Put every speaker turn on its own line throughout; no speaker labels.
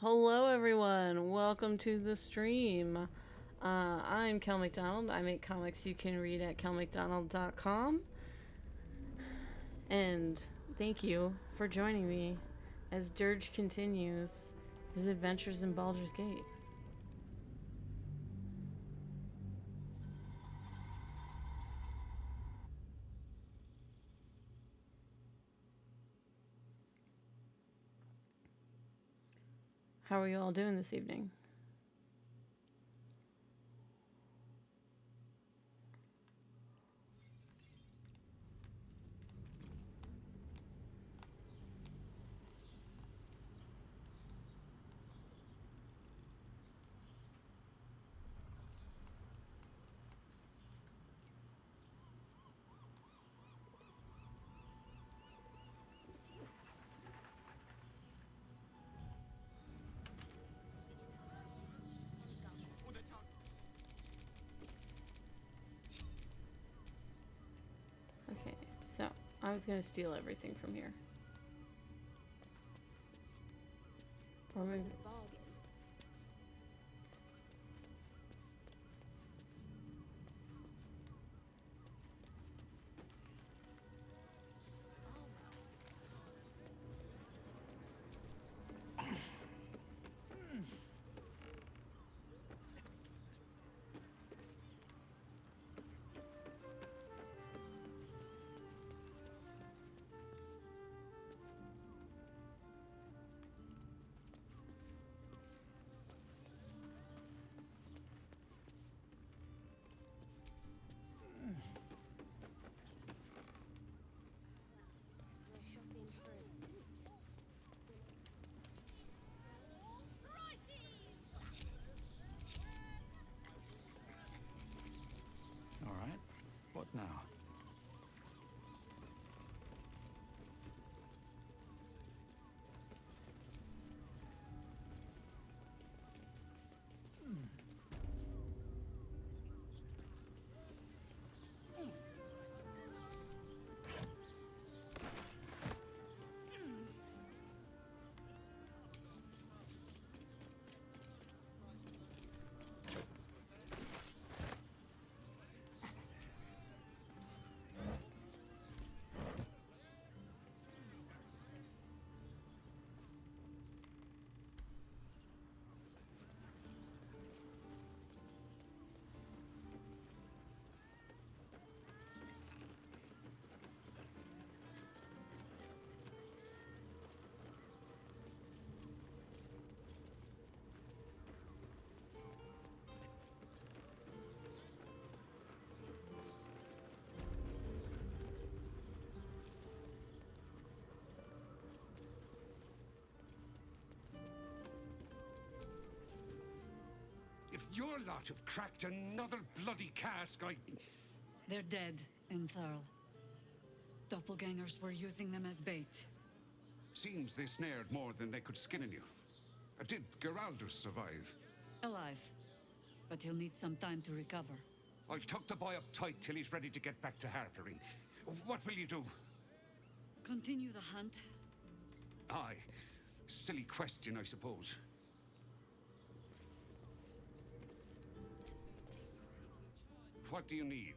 Hello, everyone. Welcome to the stream. I'm Kel McDonald. I make comics you can read at kelmcdonald.com. And thank you for joining me as Durge continues his adventures in Baldur's Gate. How are you all doing this evening? Okay, so I was going to steal everything from here. Or maybe...
All right. What now?
If your lot have cracked another bloody cask,
They're dead in Thurl. Doppelgangers were using them as bait.
Seems they snared more than they could skin in you. Did Geraldus survive?
Alive. But he'll need some time to recover.
I'll tuck the boy up tight till he's ready to get back to harpering. What will you do?
Continue the hunt.
Aye. Silly question, I suppose. What do you need?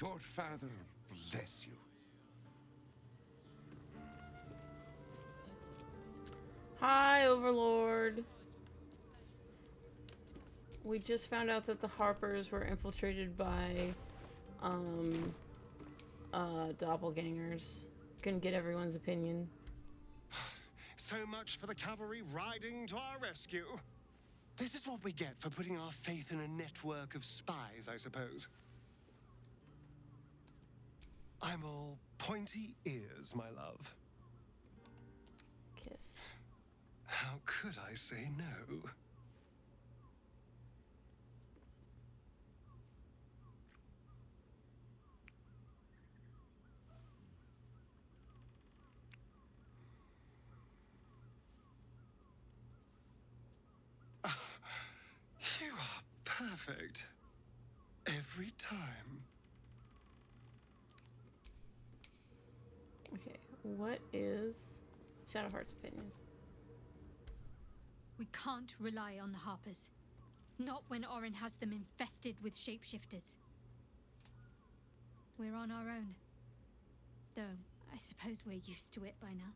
Your father bless you.
Hi, Overlord. We just found out that the Harpers were infiltrated by, doppelgangers. Couldn't get everyone's opinion.
So much for the cavalry riding to our rescue. This is what we get for putting our faith in a network of spies, I suppose. I'm all pointy ears, my love.
Kiss.
How could I say no? You are perfect. Every time.
Okay, what is Shadowheart's opinion?
We can't rely on the Harpers. Not when Orin has them infested with shapeshifters. We're on our own. Though, I suppose we're used to it by now.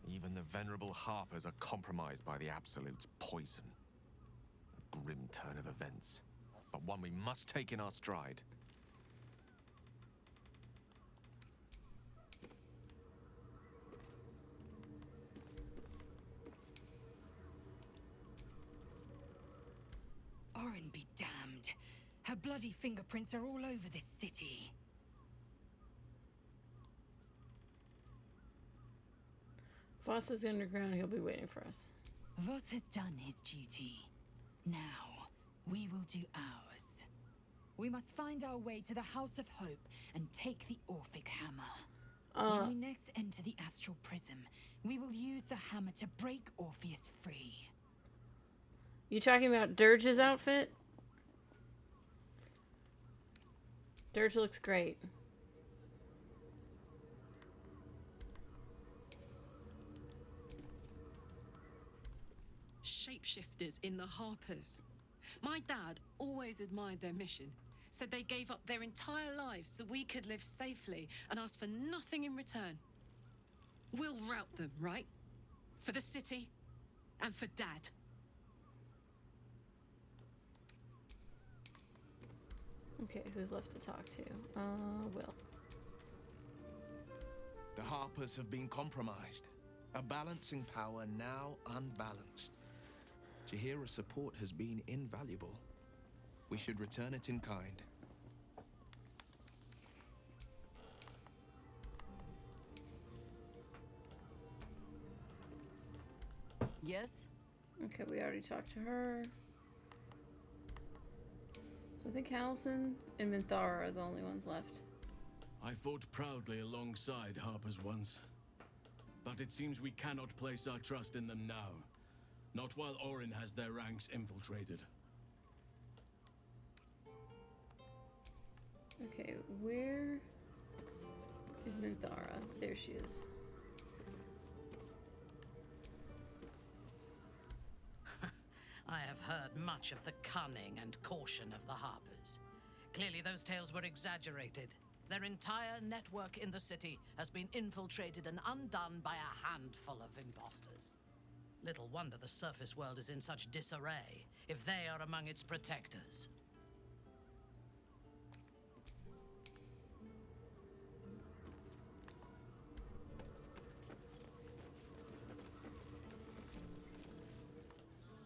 Even the venerable Harpers are compromised by the Absolute's poison. A grim turn of events, but one we must take in our stride.
Orin be damned. Her bloody fingerprints are all over this city.
Voss is underground, he'll be waiting for us.
Voss has done his duty. Now, we will do ours. We must find our way to the House of Hope and take the Orphic Hammer. When we next enter the Astral Prism, we will use the hammer to break Orpheus free.
You talking about Durge's outfit? Durge looks great.
Shapeshifters in the Harpers. My dad always admired their mission. Said they gave up their entire lives so we could live safely and asked for nothing in return. We'll rout them, right? For the city and for Dad.
Okay, who's left to talk to? Will.
The Harpers have been compromised. A balancing power now unbalanced. Jahira's support has been invaluable. We should return it in kind.
Yes?
Okay, we already talked to her. So I think Halison and Minthara are the only ones left.
I fought proudly alongside Harpers once. But it seems we cannot place our trust in them now. Not while Orin has their ranks infiltrated.
Okay, where is Minthara? There she is.
I have heard much of the cunning and caution of the Harpers. Clearly those tales were exaggerated. Their entire network in the city has been infiltrated and undone by a handful of imposters. Little wonder the surface world is in such disarray, if they are among its protectors.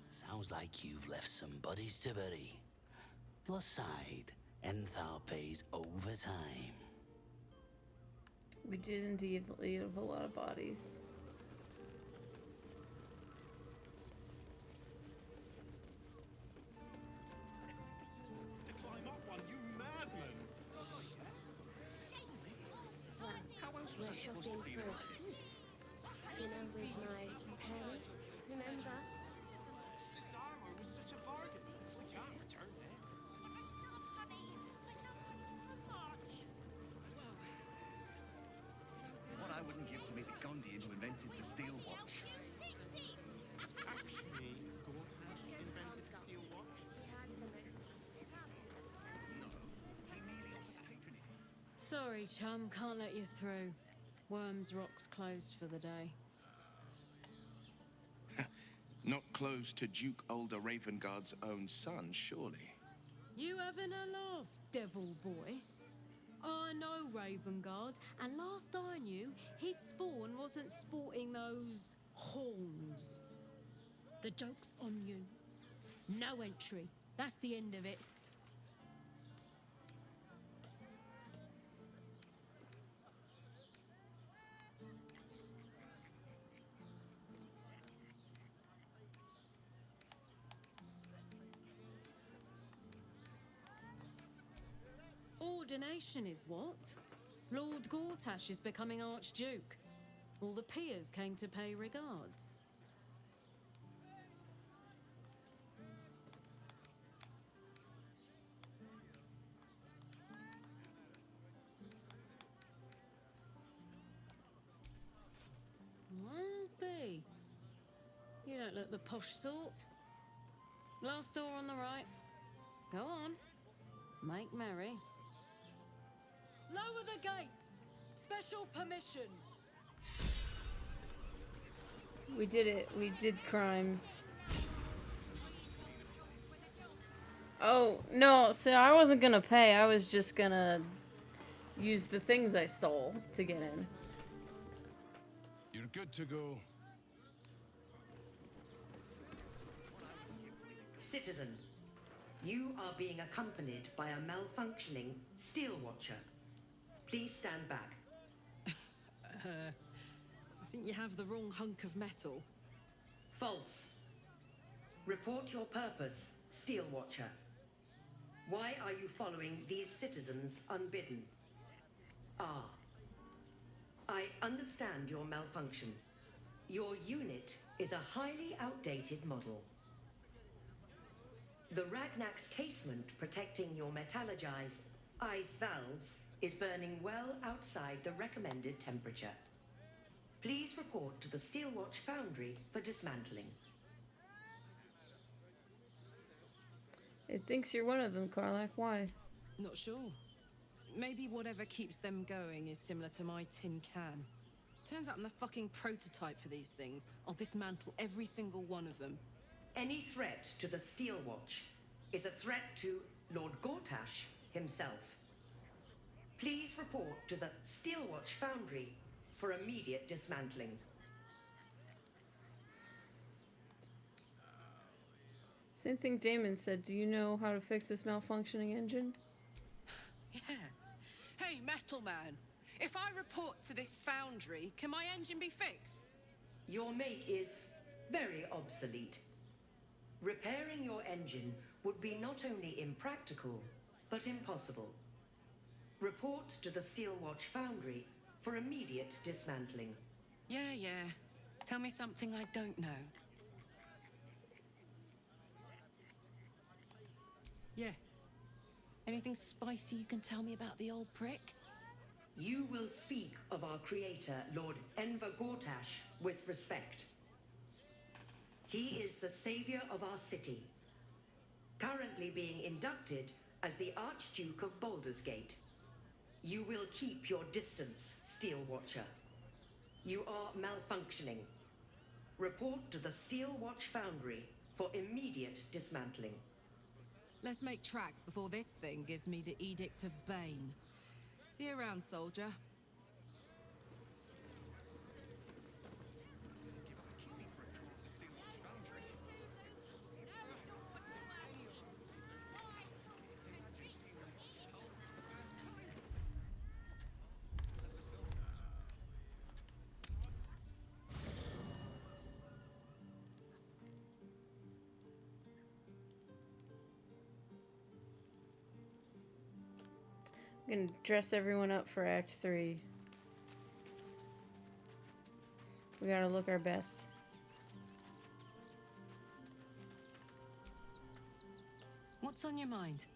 Sounds like you've left some bodies to bury. Plus side, Enthal pays overtime.
We did indeed leave a lot of bodies.
To climb up one, you madman! How else was I supposed to see
for a
this?
suit. Dinner with my parents, remember?
This armor was such a bargain. We can't return it.
What I wouldn't give to meet the Gondian who invented the
Sorry, chum, can't let you through. Worms Rock's closed for the day.
Not close to Duke Older Ravengard's own son, surely.
You having a laugh, devil boy? I know Ravengard, and last I knew, his spawn wasn't sporting those horns. The joke's on you. No entry. That's the end of it. Ordination is what? Lord Gortash is becoming Archduke. All the peers came to pay regards. Well, B. You don't look the posh sort. Last door on the right. Go on. Make merry. Lower the gates! Special permission!
We did it. We did crimes. Oh, no. So I wasn't gonna pay. I was just gonna use the things I stole to get in.
You're good to go.
Citizen, you are being accompanied by a malfunctioning steel watcher. Please stand back.
I think you have the wrong hunk of metal.
False. Report your purpose, steel watcher. Why are you following these citizens unbidden? Ah. I understand your malfunction. Your unit is a highly outdated model. The Ragnak's casement protecting your metallurgized eyes valves is burning well outside the recommended temperature. Please report to the Steelwatch Foundry for dismantling.
It thinks you're one of them, Karlach. Why?
Not sure. Maybe whatever keeps them going is similar to my tin can. Turns out I'm the fucking prototype for these things. I'll dismantle every single one of them.
Any threat to the Steelwatch is a threat to Lord Gortash himself. Please report to the Steelwatch Foundry for immediate dismantling.
Same thing Damon said. Do you know how to fix this malfunctioning engine?
Yeah. Hey, Metal Man. If I report to this foundry, can my engine be fixed?
Your make is very obsolete. Repairing your engine would be not only impractical, but impossible. Report to the Steelwatch Foundry for immediate dismantling.
Yeah. Tell me something I don't know. Yeah. Anything spicy you can tell me about the old prick?
You will speak of our creator, Lord Enver Gortash, with respect. He is the savior of our city, currently being inducted as the Archduke of Baldur's Gate. You will keep your distance, Steel Watcher. You are malfunctioning. Report to the Steel Watch Foundry for immediate dismantling.
Let's make tracks before this thing gives me the Edict of Bane. See you around, soldier.
I'm gonna dress everyone up for Act 3. We gotta look our best.
What's on your mind?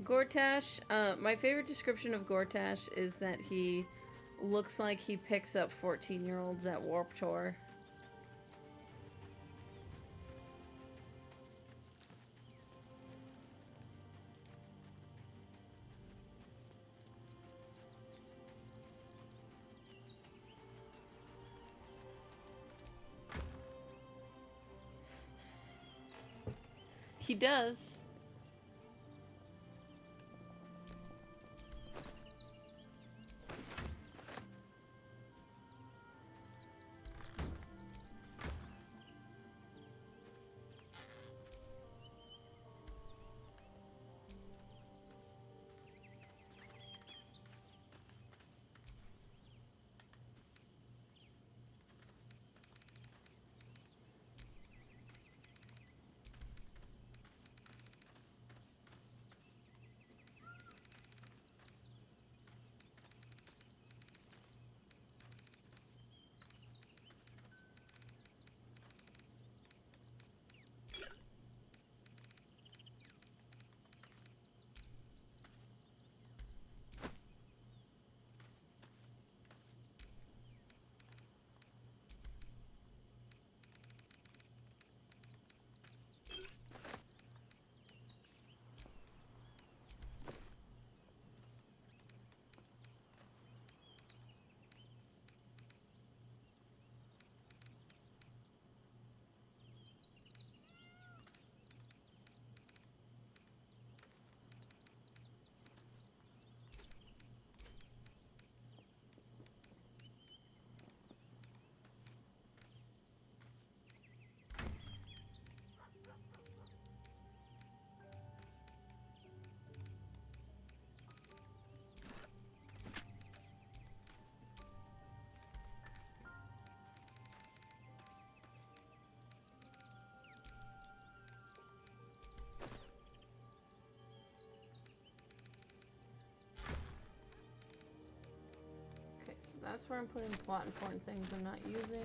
Gortash, my favorite description of Gortash is that he looks like he picks up 14-year-olds at Warped Tour. He does. That's where I'm putting plot important things I'm not using.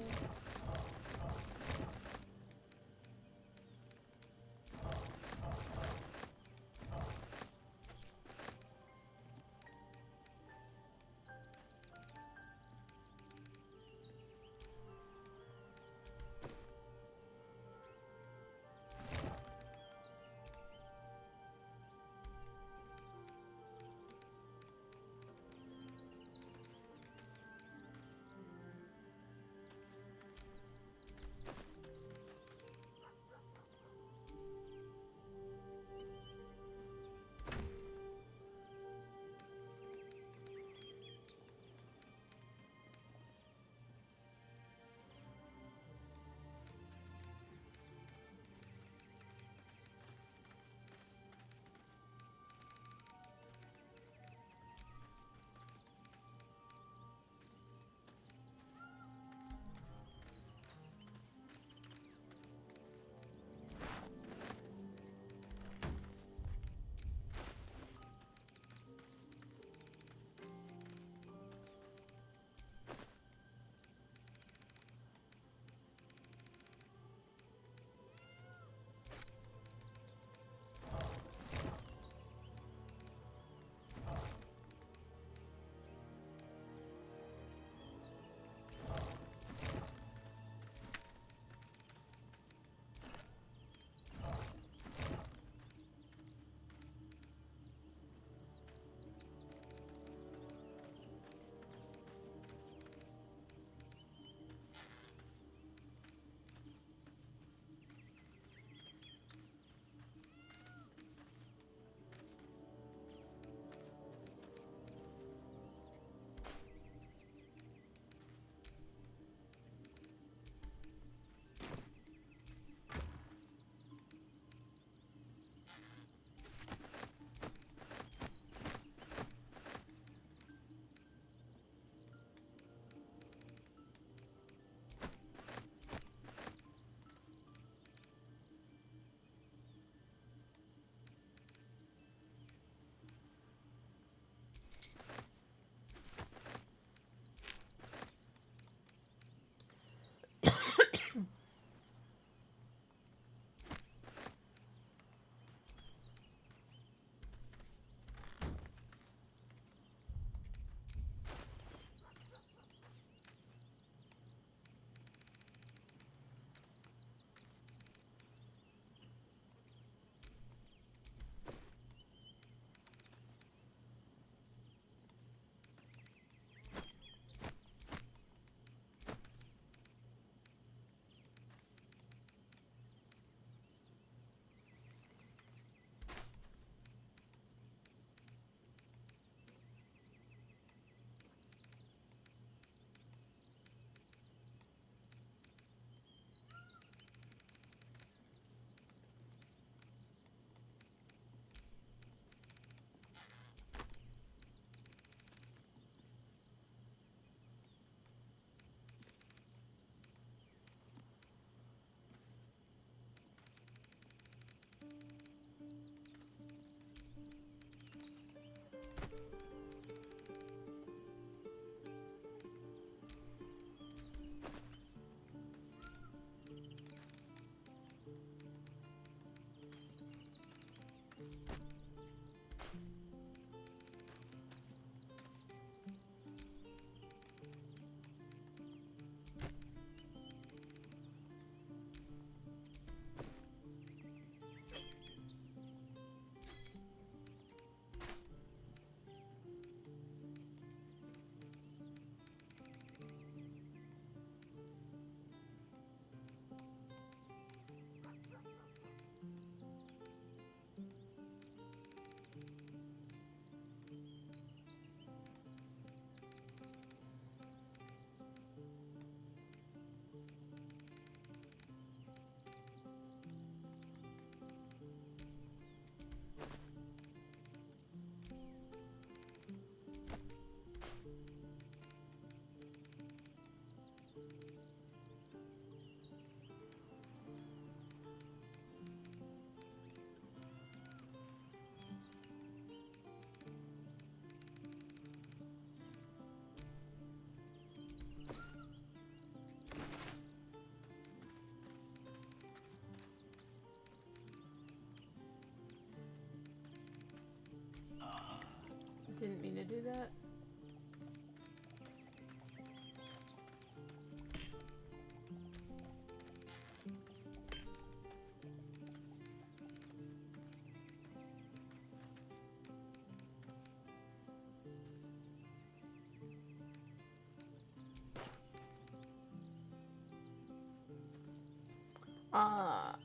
Didn't mean to do that.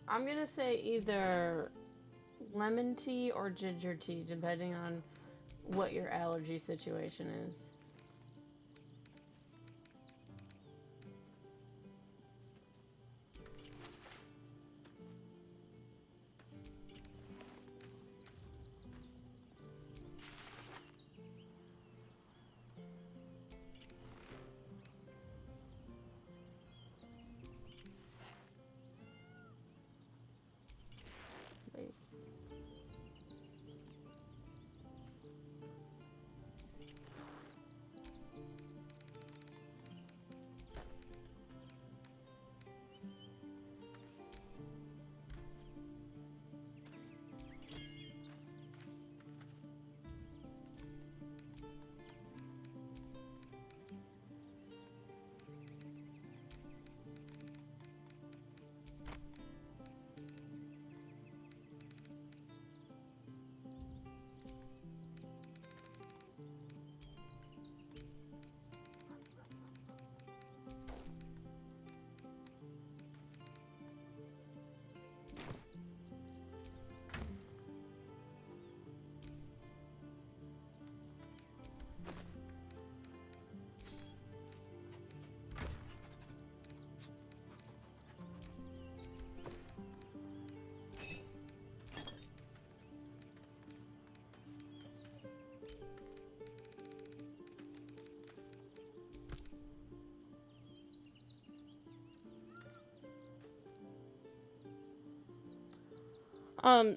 I'm gonna say either lemon tea or ginger tea, depending on what your allergy situation is.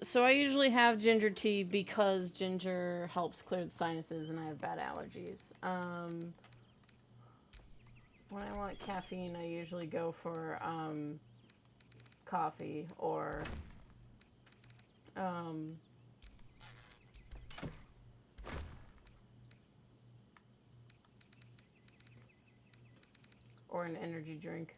So I usually have ginger tea because ginger helps clear the sinuses and I have bad allergies. When I want caffeine, I usually go for, coffee or, or an energy drink.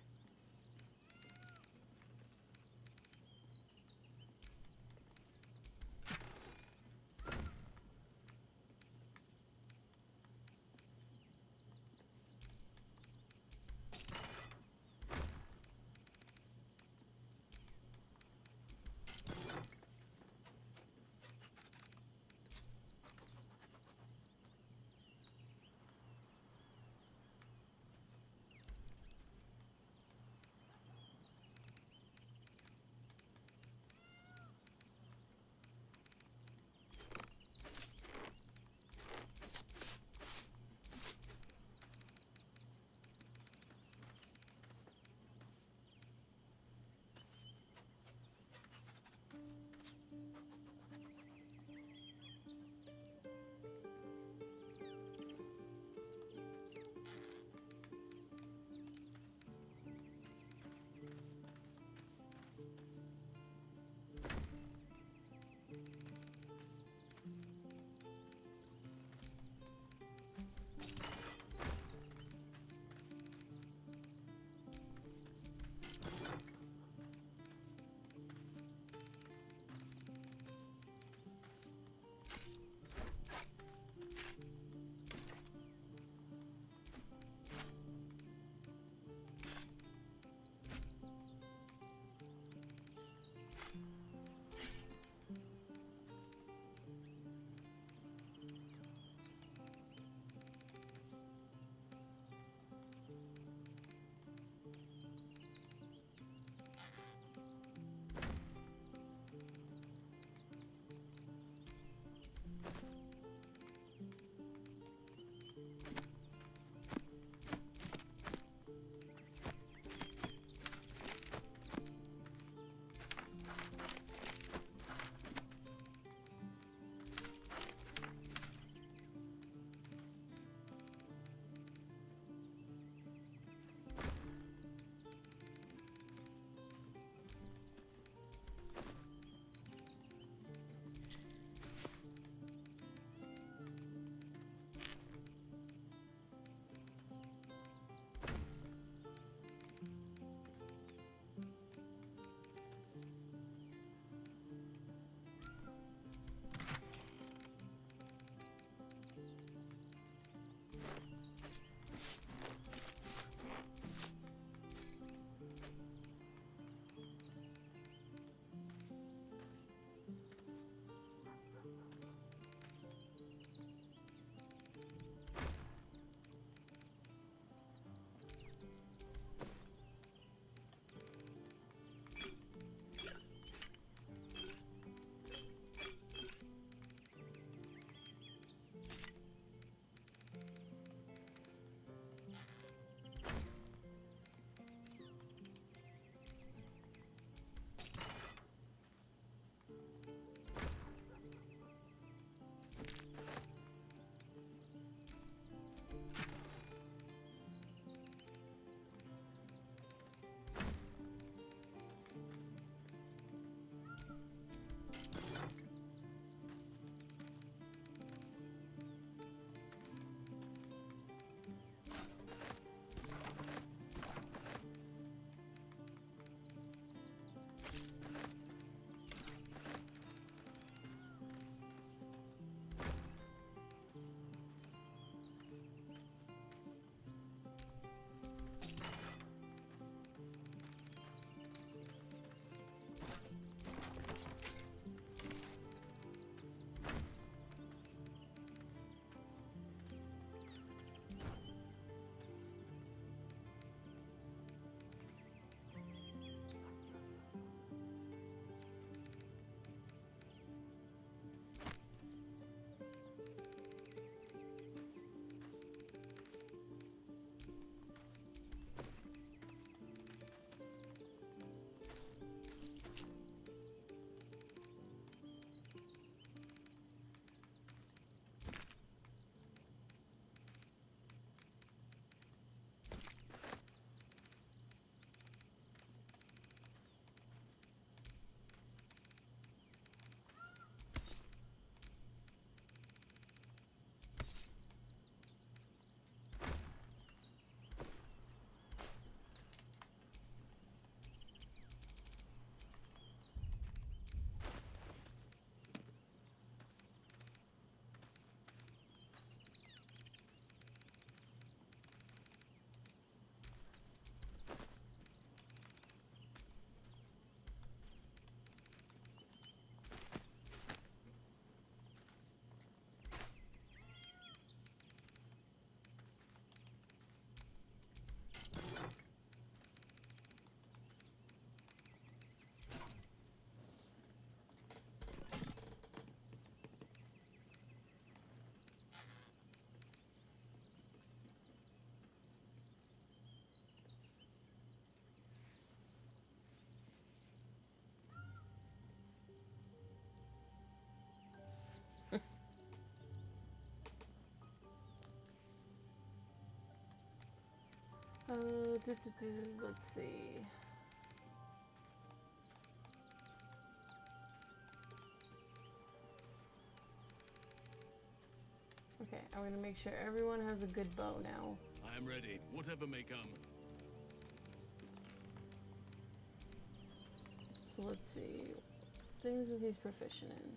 Let's see. Okay, I'm gonna make sure everyone has a good bow now.
I am ready, whatever may come.
So let's see. Things that he's proficient in.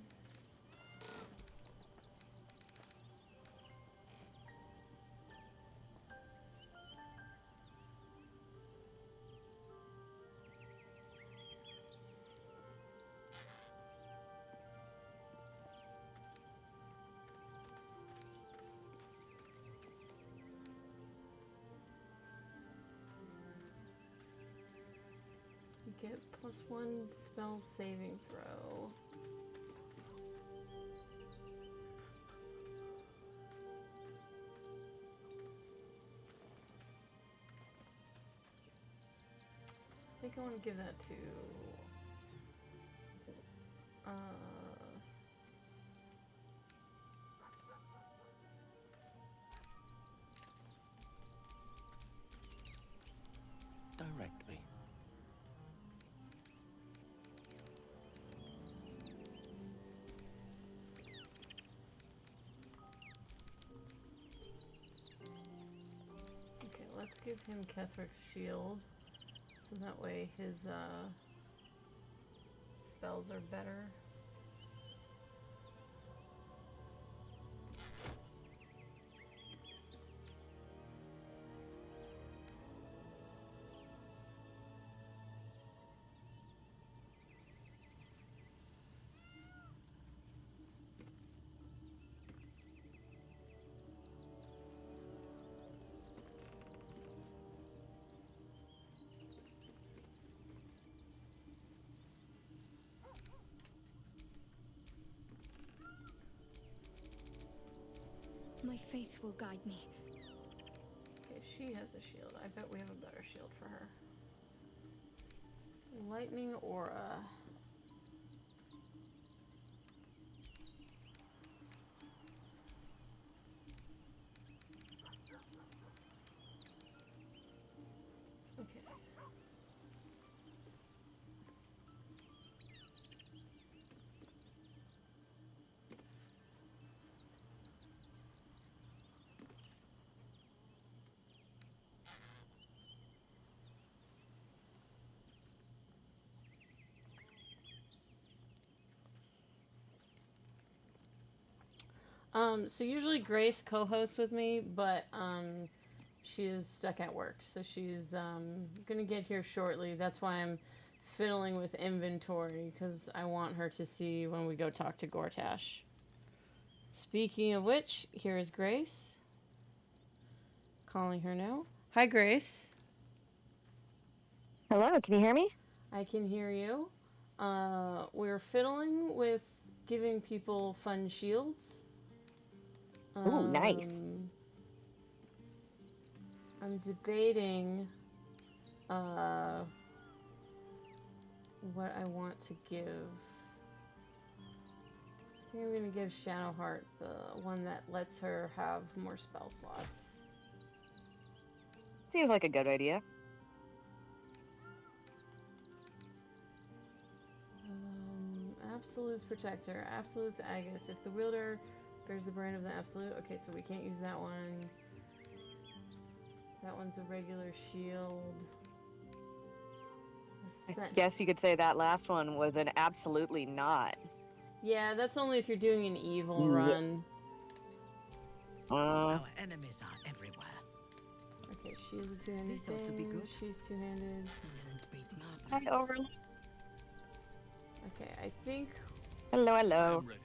Get +1 spell saving throw. I think I want to give that to
Direct me.
okay, let's give him Kethric's shield, so that way his spells are better.
My faith will guide me.
Okay, she has a shield. I bet we have a better shield for her. Lightning aura. Okay. So usually Grace co-hosts with me, but she is stuck at work, so she's gonna get here shortly. That's why I'm fiddling with inventory, because I want her to see when we go talk to Gortash. Speaking of which, here is Grace. Calling her now. Hi, Grace.
Hello, can you hear me?
I can hear you. We're fiddling with giving people fun shields.
Ooh, nice.
I'm debating what I want to give. I think I'm going to give Shadowheart the one that lets her have more spell slots.
Seems like a good idea.
Absolute's Protector. Absolute's Aegis. If the wielder bears the brand of the Absolute. Okay, so we can't use that one. That one's a regular shield.
I guess you could say that last one was an absolutely not.
Yeah, that's only if you're doing an evil run.
Our enemies are everywhere.
Okay, she is a two-handed
This ought to be good.
She's two-handed.
Hi, Overlord.
Okay, I think...
Hello, hello.
I'm ready.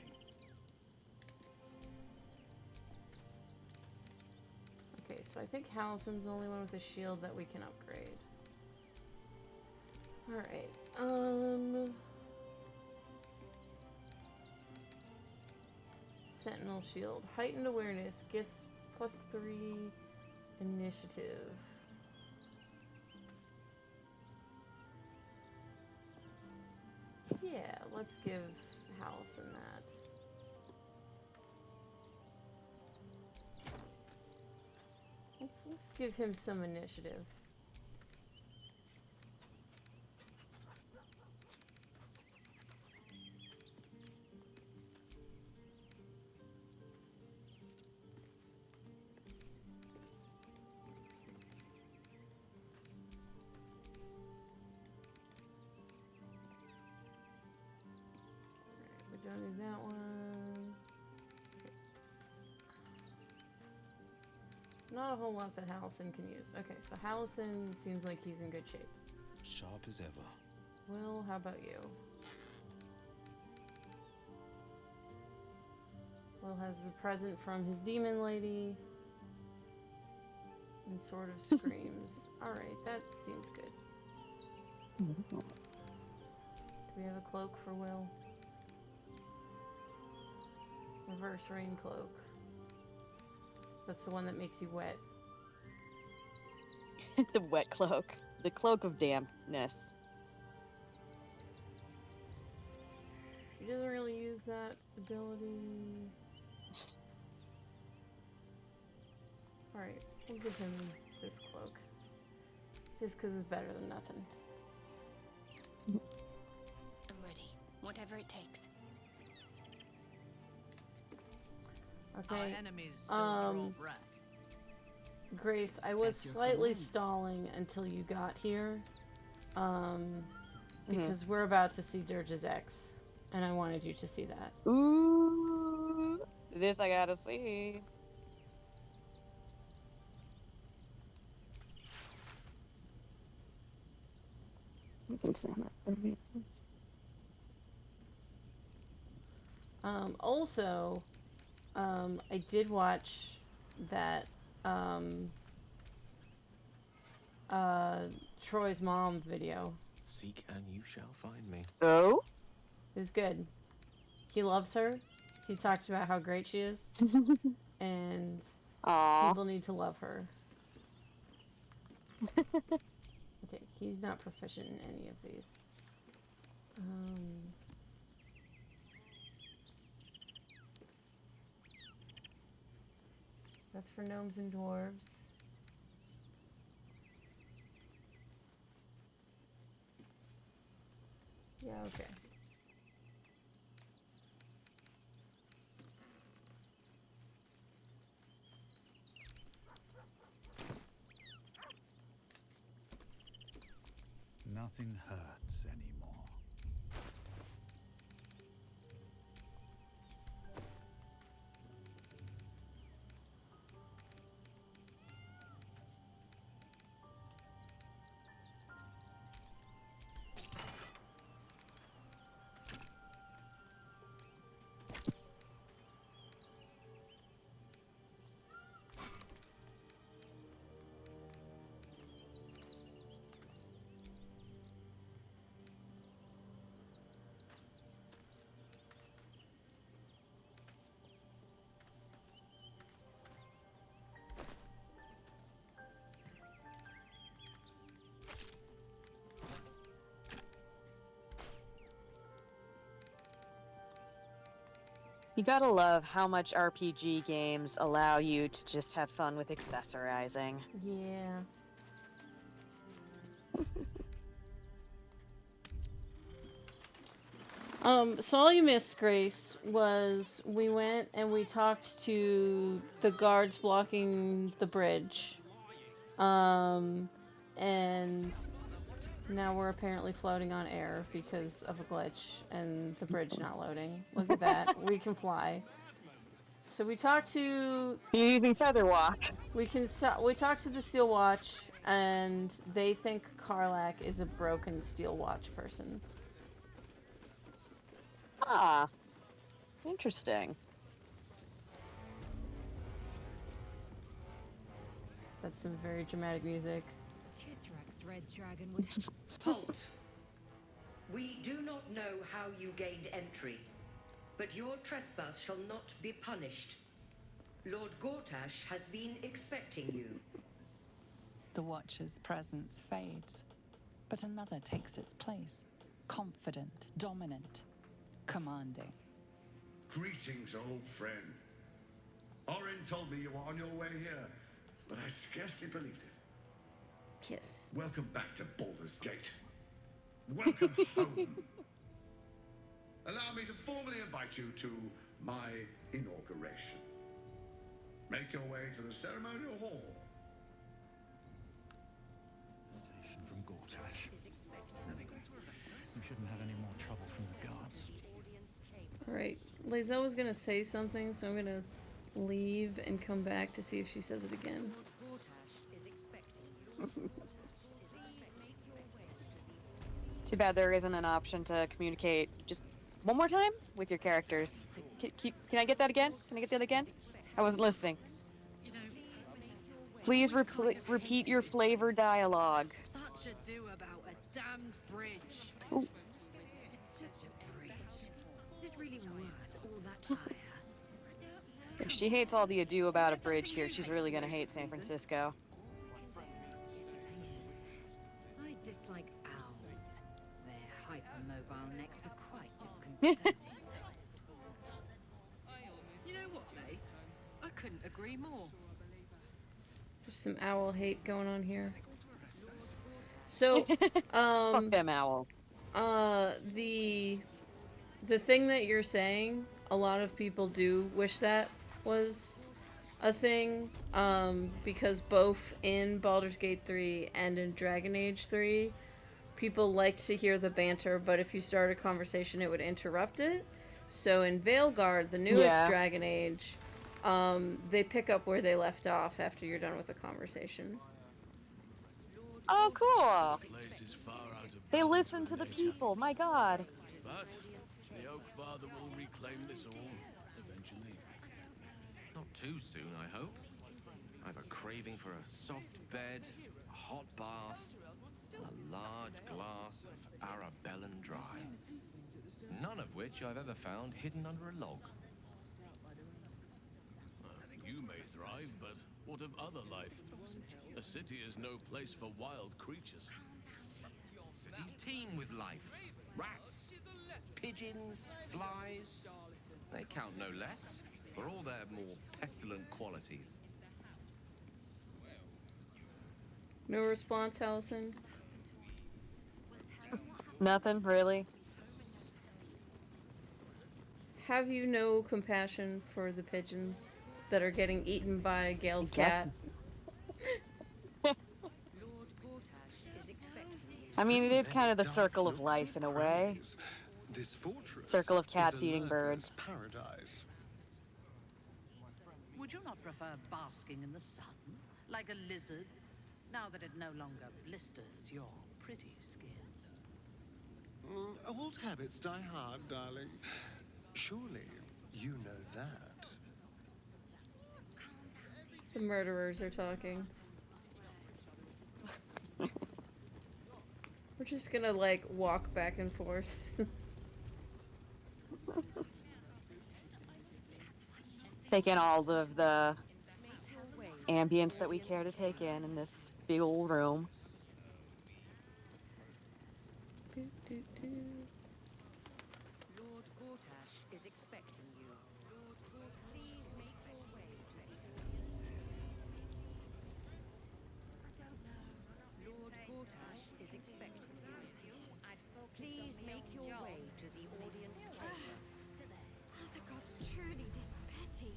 Okay, so I think Hallison's the only one with a shield that we can upgrade. Alright, Sentinel Shield. Heightened Awareness. Gets +3 initiative. Yeah, let's give Hallison that. Let's So let's give him some initiative. We don't need that one. Not a whole lot that Hallison can use. Okay, so Hallison seems like he's in good shape.
Sharp as ever.
Will, how about you? Will has a present from his demon lady. And sort of screams. Alright, that seems good. Do we have a cloak for Will? Reverse rain cloak. That's the one that makes you wet.
The wet cloak. The cloak of dampness.
He doesn't really use that ability. Alright, we'll give him this cloak. Just because it's better than nothing.
I'm ready. Whatever it takes.
Okay.
Our enemies still draw breath.
Grace, I was slightly stalling until you got here. Because we're about to see Durge's ex. And I wanted you to see that.
Ooh. This I gotta see. You can say that.
Also, I did watch that Troy's mom video.
Seek and you shall find me.
Oh?
It's good. He loves her. He talked about how great she is. And people need to love her. Okay, he's not proficient in any of these. That's for gnomes and dwarves. Yeah, okay.
Nothing hurts anymore.
You gotta love how much RPG games allow you to just have fun with accessorizing.
Yeah. So all you missed, Grace, was we went and we talked to the guards blocking the bridge. And now we're apparently floating on air because of a glitch and the bridge not loading. Look at that. We can fly. So we talked to...
You're using Feather Walk.
We talked to the Steel Watch, and they think Karlak is a broken Steel Watch person.
Ah. Interesting.
That's some very dramatic music.
Kithrak's red dragon would...
Halt! We do not know how you gained entry, but your trespass shall not be punished. Lord Gortash has been expecting you.
The Watcher's presence fades, but another takes its place. Confident, dominant, commanding.
Greetings, old friend. Orin told me you were on your way here. but I scarcely believed it.
Kiss.
Welcome back to Baldur's Gate. Welcome home. Allow me to formally invite you to my inauguration. Make your way to the ceremonial hall.
Invitation from Gortash. We shouldn't have any more trouble from the guards.
Alright, Lae'zel was gonna say something, so I'm gonna leave and come back to see if she says it again.
Too bad there isn't an option to communicate just one more time with your characters. Can I get that again? Can I get that again? I wasn't listening. Please repeat your flavor dialogue.
Such ado about a damned bridge.
Ooh.
It's just a bridge. Is it really worth all that ire?
If she hates all the ado about a bridge here, she's really gonna hate San Francisco.
I dislike owls. Their hypermobile necks are quite disconcerting.
You know what, Leigh? I couldn't agree more.
There's some owl hate going on here. So,
fuck them owl.
The thing that you're saying, a lot of people do wish that was a thing, because both in Baldur's Gate 3 and in Dragon Age 3, people liked to hear the banter, but if you start a conversation, it would interrupt it. So in Veilguard, the newest Dragon Age, they pick up where they left off after you're done with the conversation.
Oh, cool! They listen to the people, my god.
But the Oak Father will reclaim this all eventually.
Not too soon, I hope. I have a craving for a soft bed, a hot bath, and a large glass of Arabellan Dry. None of which I've ever found hidden under a log.
You may thrive, but what of other life? A city is no place for wild creatures.
Cities teem with life. Rats, pigeons, flies. They count no less, for all their more pestilent qualities.
No response, Allison?
Nothing, really.
Have you no compassion for the pigeons that are getting eaten by Gale's cat?
I mean, it is kind of the circle of life in a way.
This fortress
Circle of cats
is a
eating
lurker's
birds.
paradise.
Would you not prefer basking in the sun, like a lizard, now that it no longer blisters your pretty skin?
Old habits die hard, darling. Surely you know that.
The murderers are talking. We're just gonna, like, walk back and forth.
Take in all of the ambience that we care to take in this big old room.
Lord Gortash is expecting you. Lord Gortash, please make your way to the Lord Gortash is expecting you. Please make your way to the audience chamber.
Are the gods truly this petty?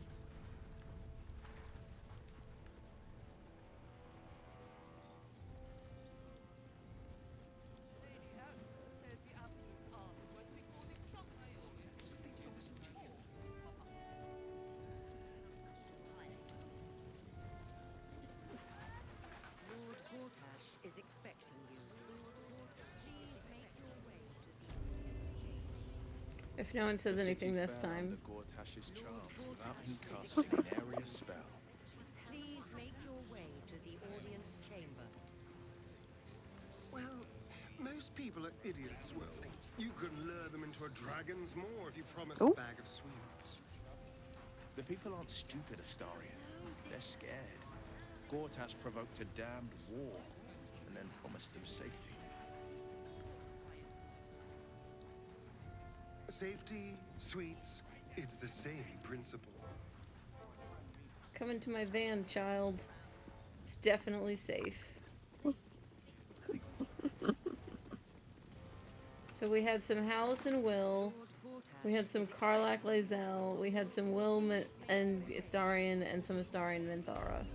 Lord Gortash is expecting you. Lord Gortash, please make your way to the audience chamber.
If no one says anything this time.
Gortash's charms without him casting an area spell.
Please make your way to the audience chamber.
Well, most people are idiots, Will. You can lure them into a dragon's maw if you promise a bag of sweets.
The people aren't stupid, Astarion. They're scared. Gortash provoked a damned war, and then promised them safety.
Safety, sweets, it's the same principle.
Come into my van, child. It's definitely safe. So we had some Hallis and Will. We had some Karlach Lae'zel. We had some Will and Astarion, and some Astarion and Minthara.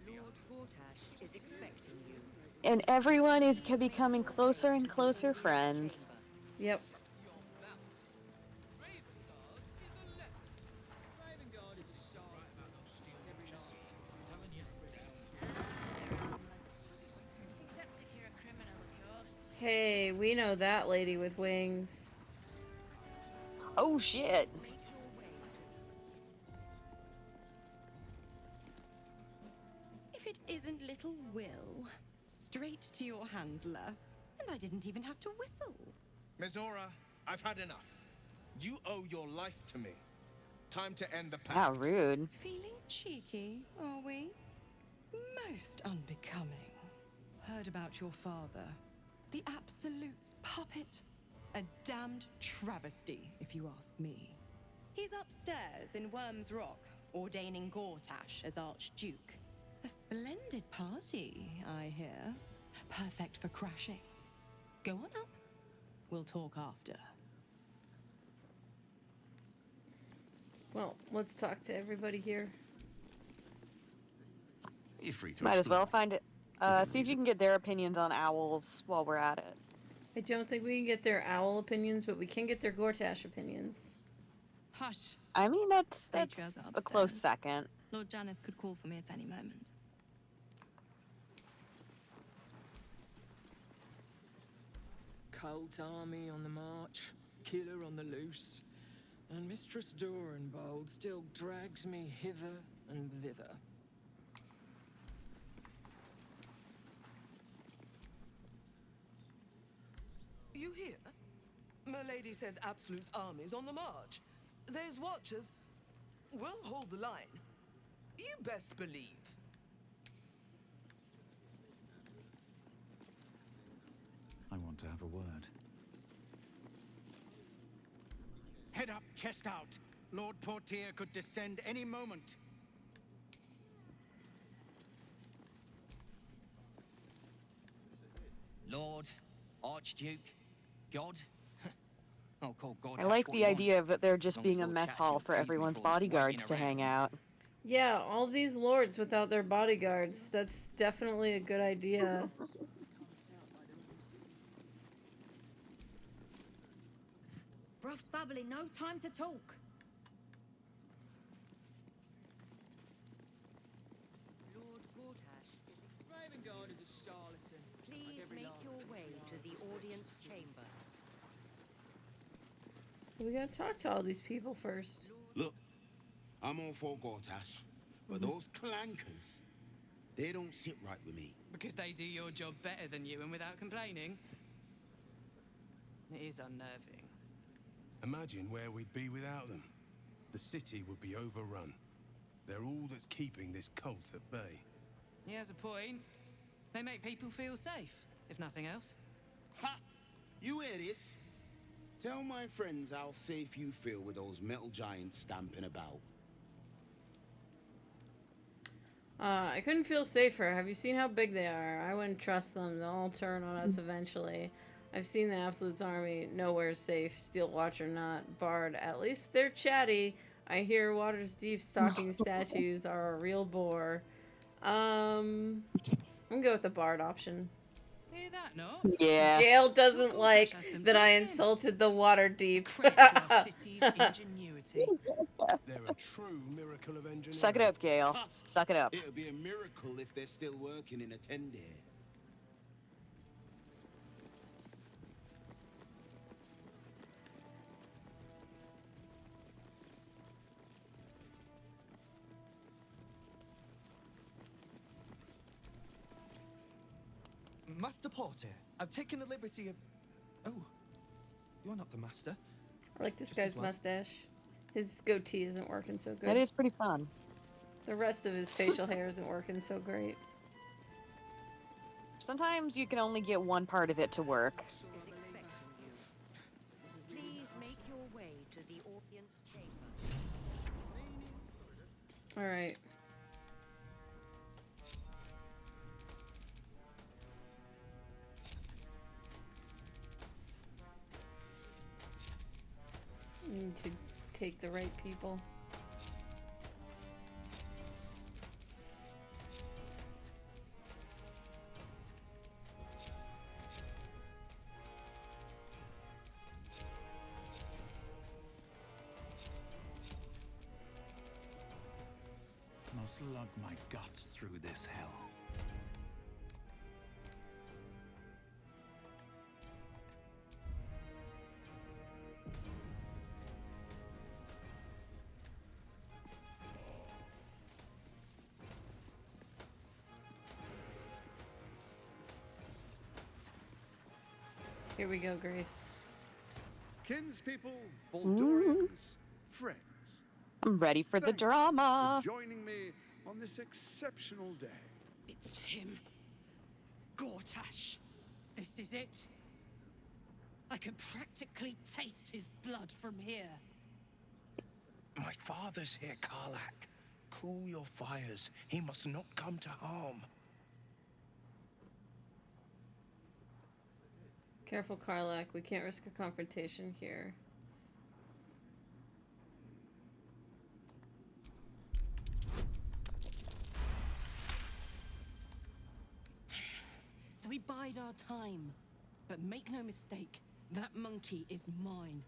Lord Gortash is expecting you.
And everyone is becoming closer and closer friends.
Yep. Hey, we know that lady with wings.
Oh shit.
If it isn't little Will, straight to your handler. And I didn't even have to whistle.
Mizora, I've had enough. You owe your life to me. Time to end the pact.
How rude.
Feeling cheeky, are we? Most unbecoming. Heard about your father. The Absolute's puppet. A damned travesty, if you ask me. He's upstairs in Worm's Rock, ordaining Gortash as Archduke. A splendid party, I hear. Perfect for crashing. Go on up. We'll talk after.
Well, let's talk to everybody here.
You're free to
Might as
explore.
well find it. See if you can get their opinions on owls while we're at it.
I don't think we can get their owl opinions, but we can get their Gortash opinions.
Hush.
I mean, that's
Patriarchs are
a close
upstairs.
second.
Lord Janeth could call for me at any moment.
Cult army on the march, killer on the loose, and Mistress Dorenbold still drags me hither and thither.
You hear? Milady says Absolute's army's on the march. There's watchers. We'll hold the line. You best believe.
I want to have a word.
Head up, chest out. Lord Portier could descend any moment.
Lord, Archduke, God. I'll call God.
I like the idea of it there just being a mess hall for everyone's bodyguards to hang out.
Yeah, all these lords without their bodyguards. That's definitely a good idea.
Bruff's babbling, no time to talk.
Lord Gortash.
Ravengard is a charlatan.
Please make your way to the audience chamber.
We gotta talk to all these people first.
Look, I'm all for Gortash, but those clankers, they don't sit right with me.
Because they do your job better than you and without complaining. It is unnerving.
Imagine where we'd be without them. The city would be overrun. They're all that's keeping this cult at bay.
He has a point. They make people feel safe, if nothing else.
Ha! You hear this? Tell my friends how safe you feel with those metal giants stamping about.
I couldn't feel safer. Have you seen how big they are? I wouldn't trust them. They'll all turn on us eventually. I've seen the Absolute's army. Nowhere's safe. Steel Watch or not. Bard. At least they're chatty. I hear Water's Deep stalking statues are a real bore. I'm gonna go with the Bard option.
Hear that, no?
Yeah.
Gale doesn't like that I insulted the Water Deep.
City's ingenuity.
They're a true miracle of engineering.
Suck it up, Gale. Suck it up.
It'll be a miracle if they're still working in Attendare.
Master Porter, I've taken the liberty of... Oh, you're not the master.
I like this
Just
guy's
as well.
mustache. His goatee isn't working so good.
That is pretty fun.
The rest of his facial hair isn't working so great.
Sometimes you can only get one part of it to work.
Is expecting you. Please make your way to the audience chamber.
to take the right people.
Must lug my guts through this hell.
Here we go, Grace.
Kinspeople, Baldurians, friends.
I'm ready for the drama.
For joining me on this exceptional day.
It's him. Gortash. This is it. I can practically taste his blood from here.
My father's here, Karlak. Cool your fires. He must not come to harm.
Careful, Karlak. We can't risk a confrontation here.
So we bide our time. But make no mistake, that monkey is mine.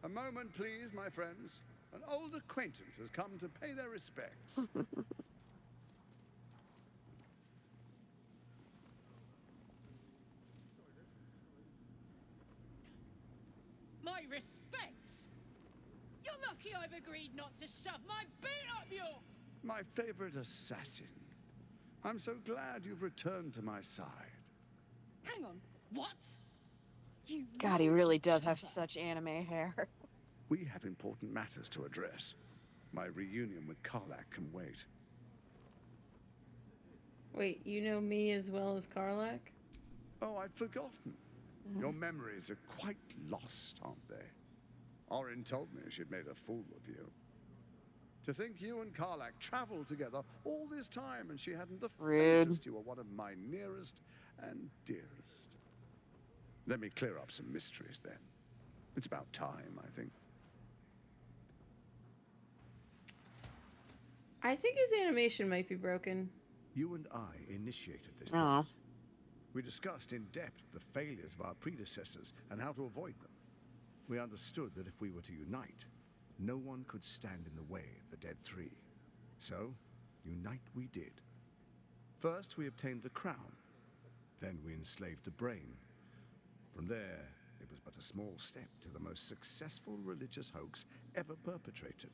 A moment, please, my friends. An old acquaintance has come to pay their respects.
My respects? You're lucky I've agreed not to shove my boot up your...
My favorite assassin. I'm so glad you've returned to my side.
Hang on, what? You
God, he really does have such anime hair.
We have important matters to address. My reunion with Karlak can wait.
Wait, you know me as well as Karlak?
Oh, I'd forgotten. Your memories are quite lost, aren't they? Orin told me she'd made a fool of you. To think you and Karlak traveled together all this time and she hadn't the faintest you were one of my nearest and dearest. Let me clear up some mysteries then. It's about time, I think.
I think his animation might be broken.
You and I initiated this. We discussed in depth the failures of our predecessors and how to avoid them. We understood that if we were to unite, no one could stand in the way of the Dead Three. So, unite we did. First, we obtained the crown. Then we enslaved the brain. From there, it was but a small step to the most successful religious hoax ever perpetrated.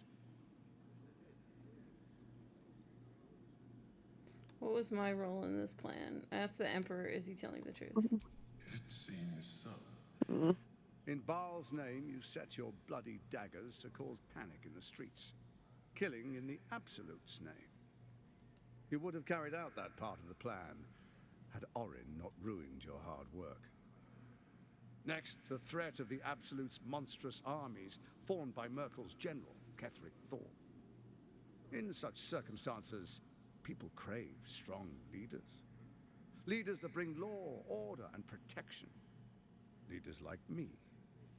What was my role in this plan? I asked the Emperor, is he telling the truth?
It seems so. In Baal's name, you set your bloody daggers to cause panic in the streets, killing in the Absolute's name. You would have carried out that part of the plan had Orin not ruined your hard work. Next, the threat of the Absolute's monstrous armies formed by Merkel's general, Ketheric Thorn. In such circumstances, people crave strong leaders. Leaders that bring law, order, and protection. Leaders like me,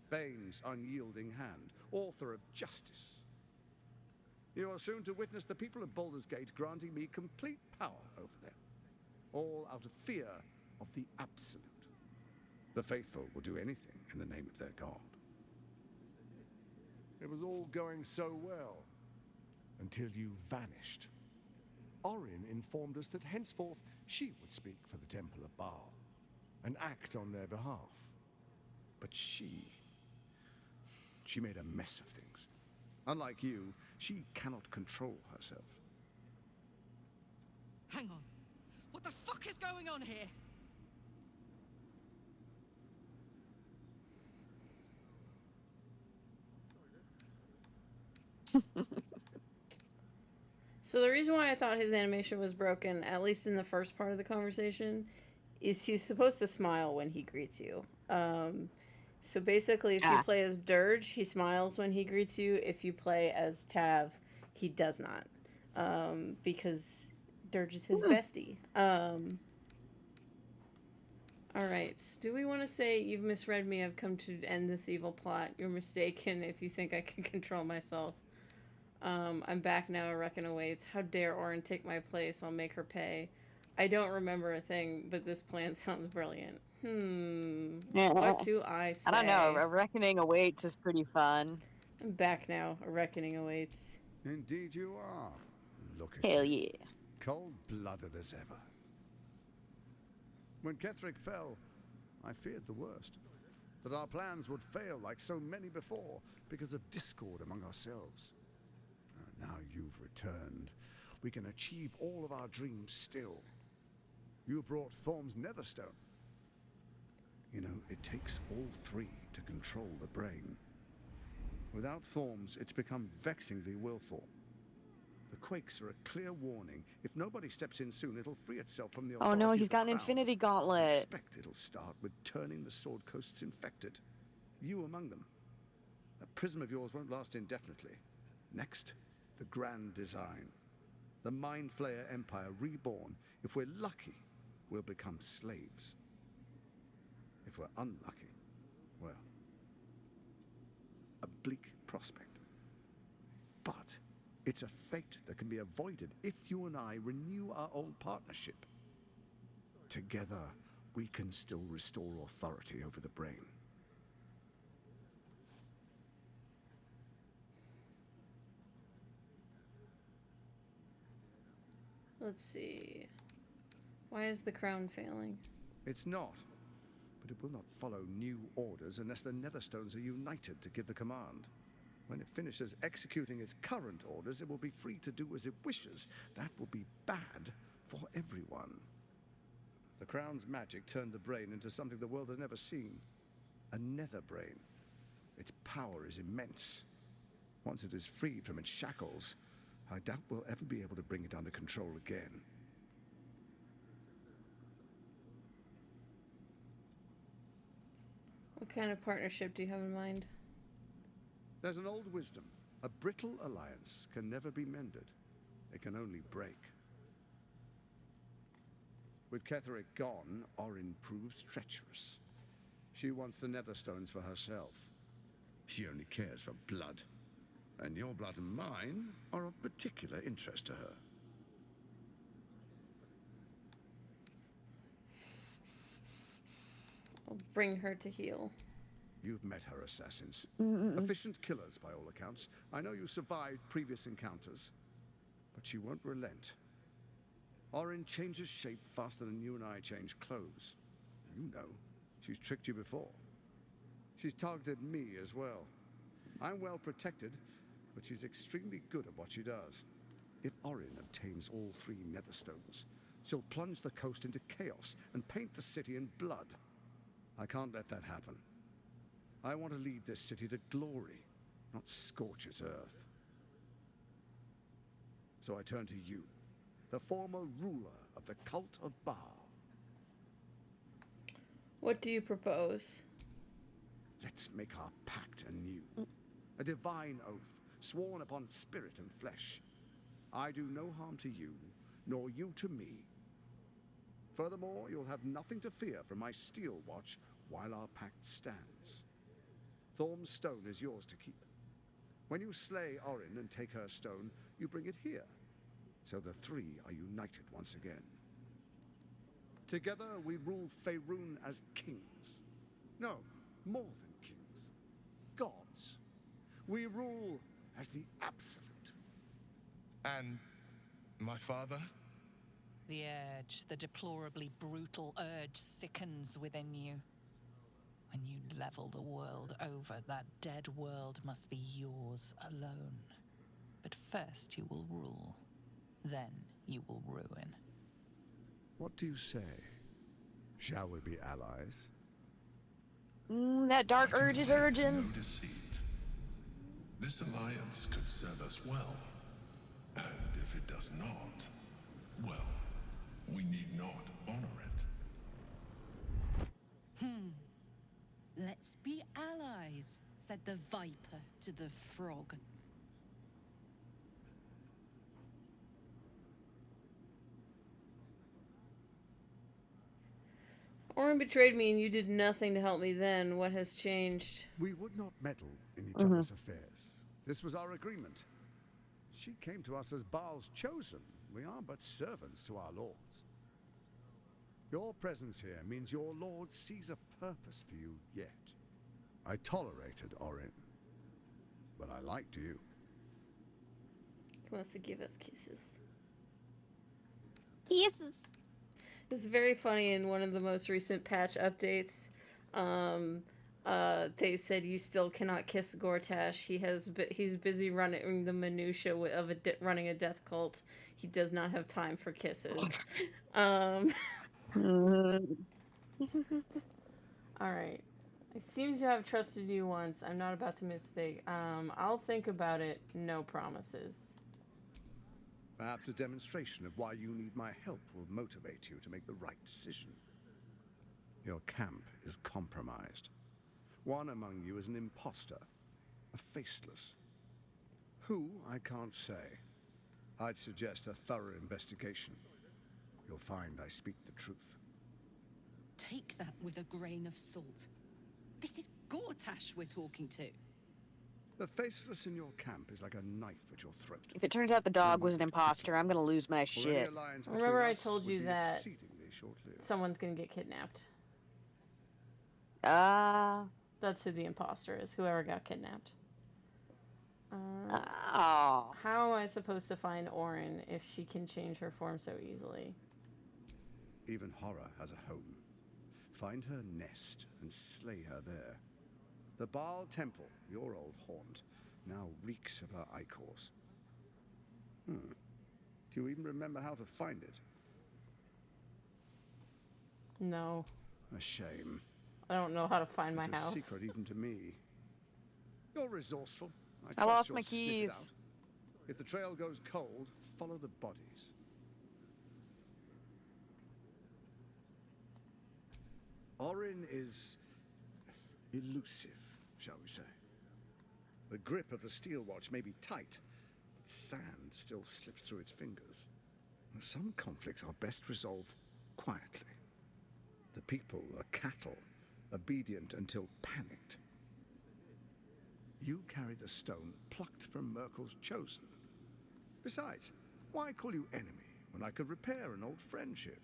Bane's unyielding hand, author of justice. You are soon to witness the people of Baldur's Gate granting me complete power over them, all out of fear of the Absolute. The faithful will do anything in the name of their god. It was all going so well, until you vanished. Orin informed us that henceforth she would speak for the Temple of Baal, and act on their behalf. But she made a mess of things. Unlike you, she cannot control herself.
Hang on. What the fuck is going on here?
So the reason why I thought his animation was broken, at least in the first part of the conversation, is he's supposed to smile when he greets you. So basically, if you play as Durge, he smiles when he greets you. If you play as Tav, he does not. Because Durge is his bestie. Alright, do we want to say you've misread me, I've come to end this evil plot? You're mistaken if you think I can control myself. I'm back now, Reckon awaits. How dare Orin take my place, I'll make her pay. I don't remember a thing, but this plan sounds brilliant. What do I say?
I don't know, a reckoning awaits is pretty fun.
I'm back now, a reckoning awaits.
Indeed you are. Look at
Hell
you.
yeah.
Cold-blooded as ever. When Ketheric fell, I feared the worst. That our plans would fail like so many before because of discord among ourselves. Now you've returned. We can achieve all of our dreams still. You brought Thorm's Netherstone. You know, it takes all three to control the brain. Without Thorm's, it's become vexingly willful. The quakes are a clear warning. If nobody steps in soon, it'll free itself from the authority
Oh no,
of
he's
the
got an
Crown.
Infinity
I
Gauntlet.
expect it'll start with turning the Sword Coasts infected. You among them. That prism of yours won't last indefinitely. Next, the grand design. The Mind Flayer Empire reborn. If we're lucky, we'll become slaves. If we're unlucky, well, a bleak prospect. But it's a fate that can be avoided if you and I renew our old partnership. Together, we can still restore authority over the brain.
Let's see. Why is the crown failing?
It's not. But it will not follow new orders unless the Netherstones are united to give the command. When it finishes executing its current orders, it will be free to do as it wishes. That will be bad for everyone. The Crown's magic turned the brain into something the world has never seen. A nether brain. Its power is immense. Once it is freed from its shackles, I doubt we'll ever be able to bring it under control again.
What kind of partnership do you have in mind?
There's an old wisdom. A brittle alliance can never be mended. It can only break. With Ketheric gone, Orin proves treacherous. She wants the Netherstones for herself. She only cares for blood. And your blood and mine are of particular interest to her.
I'll bring her to heel.
You've met her assassins.
Mm-mm.
Efficient killers, by all accounts. I know you survived previous encounters, but she won't relent. Orin changes shape faster than you and I change clothes. You know, she's tricked you before. She's targeted me as well. I'm well protected, but she's extremely good at what she does. If Orin obtains all three Netherstones, she'll plunge the coast into chaos and paint the city in blood. I can't let that happen. I want to lead this city to glory, not scorch its earth. So I turn to you, the former ruler of the cult of Baal.
What do you propose?
Let's make our pact anew. A divine oath, sworn upon spirit and flesh. I do no harm to you, nor you to me. Furthermore, you'll have nothing to fear from my steel watch while our pact stands. Thorm's stone is yours to keep. When you slay Orin and take her stone, you bring it here, so the three are united once again. Together we rule Faerun as kings. No, more than kings. Gods. We rule as the absolute.
And my father?
The urge, the deplorably brutal urge sickens within you. When you level the world over, that dead world must be yours alone. But first you will rule. Then you will ruin.
What do you say? Shall we be allies?
That dark urge is urging.
No deceit. This alliance could serve us well. And if it does not, well, we need not honor it.
Let's be allies, said the viper to the frog.
Orin betrayed me and you did nothing to help me then. What has changed?
We would not meddle in each other's affairs. This was our agreement. She came to us as Baal's chosen. We are but servants to our lords. Your presence here means your lord sees a purpose for you yet. I tolerated Orin, but I liked you.
He wants to give us kisses.
Kisses.
It's very funny in one of the most recent patch updates. They said you still cannot kiss Gortash. He's busy running the minutia of running a death cult. He does not have time for kisses. All right. It seems to have trusted you once. I'm not about to mistake. I'll think about it. No promises.
Perhaps a demonstration of why you need my help will motivate you to make the right decision. Your camp is compromised. One among you is an imposter, a faceless. Who, I can't say. I'd suggest a thorough investigation. You'll find I speak the truth.
Take that with a grain of salt. This is Gortash we're talking to.
The faceless in your camp is like a knife at your throat.
If it turns out the dog was an imposter, I'm gonna lose my shit.
Remember I told you that someone's gonna get kidnapped. That's who the imposter is, whoever got kidnapped. How am I supposed to find Orin if she can change her form so easily?
Even horror has a home. Find her nest and slay her there. The Baal Temple, your old haunt, now reeks of her ichors. Do you even remember how to find it?
No.
A shame.
I don't know how to find my
It's a
house.
secret even to me. You're resourceful.
I lost
trust
my
you'll sniff it
keys.
out. If the trail goes cold, follow the bodies. Orin is elusive, shall we say. The grip of the steel watch may be tight, but sand still slips through its fingers. Some conflicts are best resolved quietly. The people are cattle, obedient until panicked. You carry the stone plucked from Merkel's chosen. Besides, why call you enemy when I could repair an old friendship?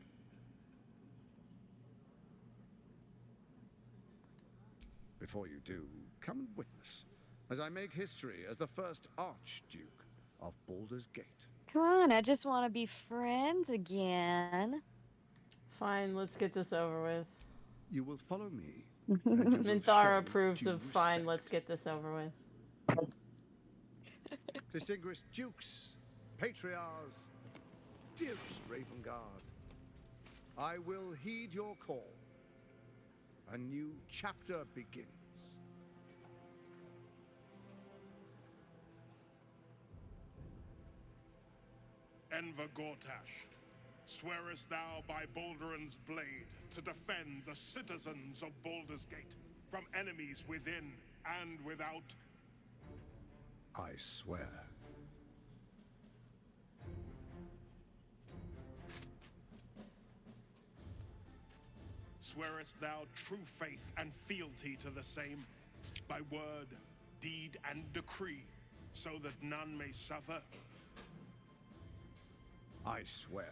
Before you do, come and witness, as I make history as the first Archduke of Baldur's Gate.
Come on, I just want to be friends again.
Fine, let's get this over with.
You will follow me.
Minthara approves of fine, let's get this over with.
Distinguished dukes, patriarchs, dearest Ravengard, I will heed your call. A new chapter begins.
Enver Gortash, swearest thou by Balduran's blade to defend the citizens of Baldur's Gate from enemies within and without?
I swear.
Swearest thou true faith and fealty to the same, by word, deed, and decree, so that none may suffer?
I swear.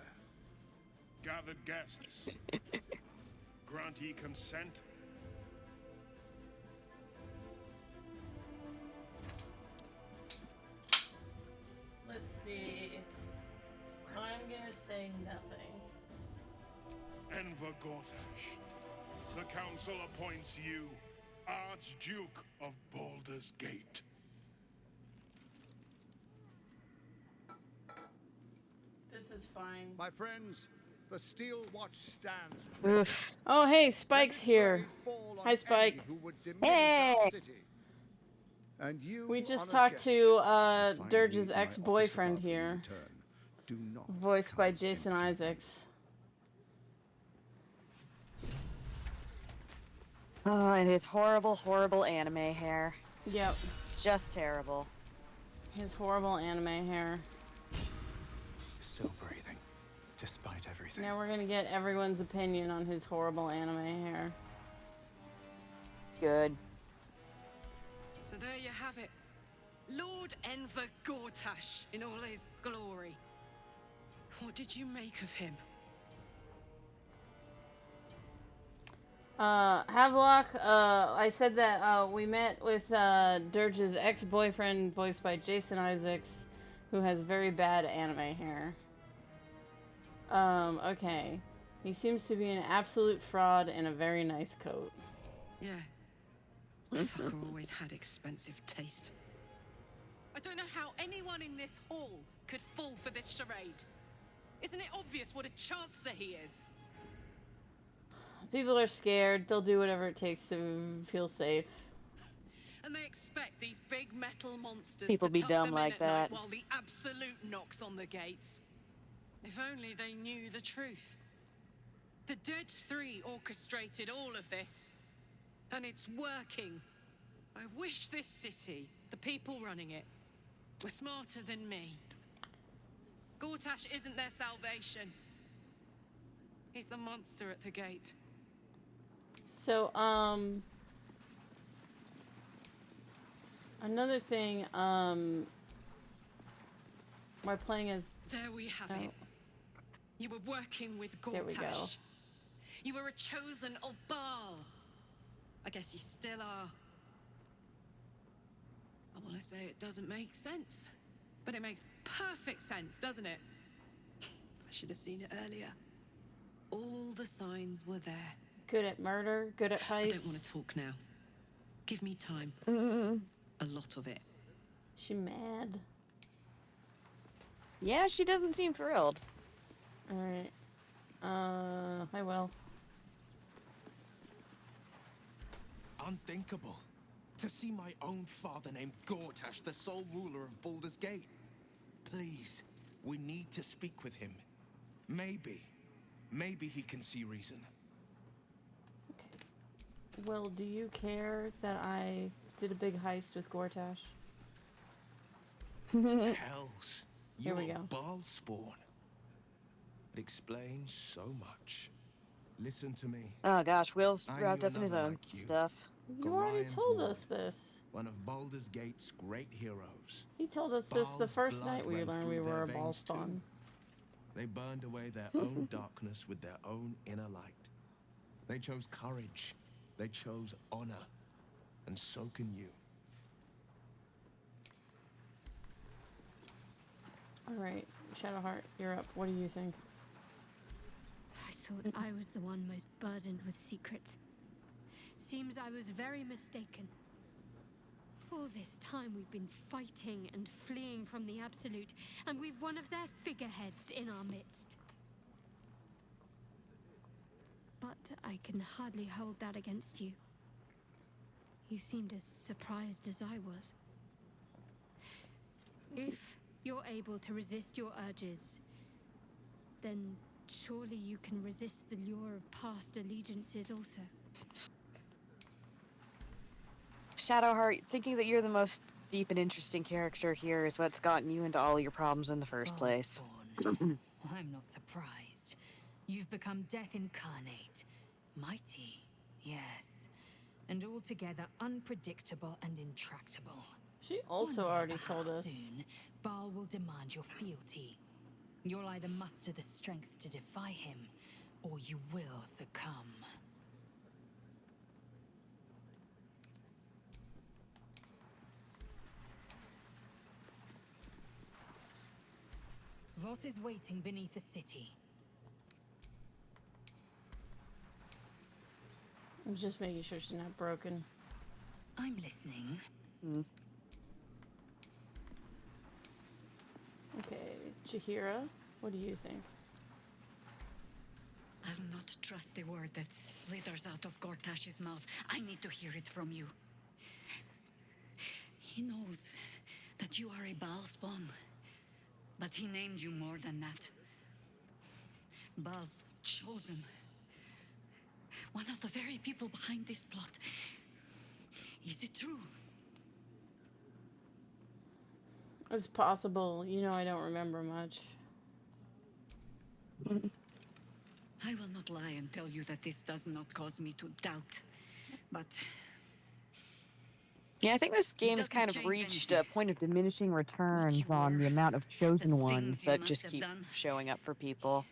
Gathered guests, grant ye consent?
Let's see. I'm gonna say nothing.
Enver Gortash, the council appoints you Archduke of Baldur's Gate.
This is fine.
My friends, the steel watch stands.
Oof.
Oh, hey, Spike's here. Hi, Spike.
Hey!
And you
We just
on a
talked
guest.
to
Find
Durge's
me my
ex-boyfriend
office above
here,
in return. Do not
voiced by Jason Isaacs.
Oh, and his horrible, horrible anime hair.
Yep.
It's just terrible.
His horrible anime hair.
Still breathing. despite everything.
Now we're gonna get everyone's opinion on his horrible anime hair.
Good.
So there you have it. Lord Enver Gortash in all his glory. What did you make of him?
Havelock, I said that we met with Durge's ex-boyfriend, voiced by Jason Isaacs, who has very bad anime hair. Okay. He seems to be an absolute fraud in a very nice coat.
Yeah. Fucker always had expensive taste. I don't know how anyone in this hall could fall for this charade. Isn't it obvious what a chancer he is?
People are scared. They'll do whatever it takes to feel safe.
And they expect these big metal monsters
People
to
be
tuck
dumb
them
like
in at night
that.
while the absolute knocks on the gates. If only they knew the truth. The Dead Three orchestrated all of this. And it's working. I wish this city, the people running it, were smarter than me. Gortash isn't their salvation. He's the monster at the gate.
So, another thing, we're playing as...
There we have it. You were working with
There we go.
Gortash. You were a chosen of Baal. I guess you still are. I want to say it doesn't make sense, but it makes perfect sense, doesn't it? I should have seen it earlier. All the signs were there.
Good at murder, good at heists.
I don't want to talk now. Give me time. A lot of it.
She mad.
Yeah, she doesn't seem thrilled.
Alright. I will.
Unthinkable. To see my own father named Gortash, the sole ruler of Baldur's Gate. Please, we need to speak with him. Maybe he can see reason.
Well, do you care that I did a big heist with Gortash?
Hells,
Here we
you're
go.
Baal spawn. It explains so much. Listen to me.
Oh gosh, Will's
I
wrapped
knew
up in his
another
own
like you.
stuff.
You already
Gorian's
told
Ward,
us this.
one of Baldur's Gate's great heroes.
He told us this the
Baal's
first
blood
night we
ran
learned we
through
were
their
a ball
veins too.
spawn.
They burned away their own darkness with their own inner light. They chose courage. They chose honor. And so can you.
Alright, Shadowheart, you're up. What do you think?
I thought I was the one most burdened with secrets. Seems I was very mistaken. All this time we've been fighting and fleeing from the Absolute, and we've one of their figureheads in our midst. But I can hardly hold that against you. You seemed as surprised as I was. If you're able to resist your urges, then surely you can resist the lure of past allegiances also.
Shadowheart, thinking that you're the most deep and interesting character here is what's gotten you into all your problems in the first place.
I'm not surprised. You've become death incarnate. Mighty, yes. And altogether unpredictable and intractable.
She also
One day,
already told
perhaps
us.
Soon, Baal will demand your fealty. You'll either muster the strength to defy him, or you will succumb. Voss is waiting beneath the city.
I'm just making sure she's not broken.
I'm listening.
Okay, Chihira, what do you think?
I'll not trust the word that slithers out of Gortash's mouth. I need to hear it from you. He knows that you are a Baal spawn, but he named you more than that. Baal's chosen. One of the very people behind this plot. Is it true?
It's possible. You know, I don't remember much.
I will not lie and tell you that this does not cause me to doubt, but
Yeah, I think this game has
doesn't
kind of
change
reached
anything.
a point of diminishing returns on the amount of chosen ones
things you
that
must
just
have
keep
done.
showing up for people.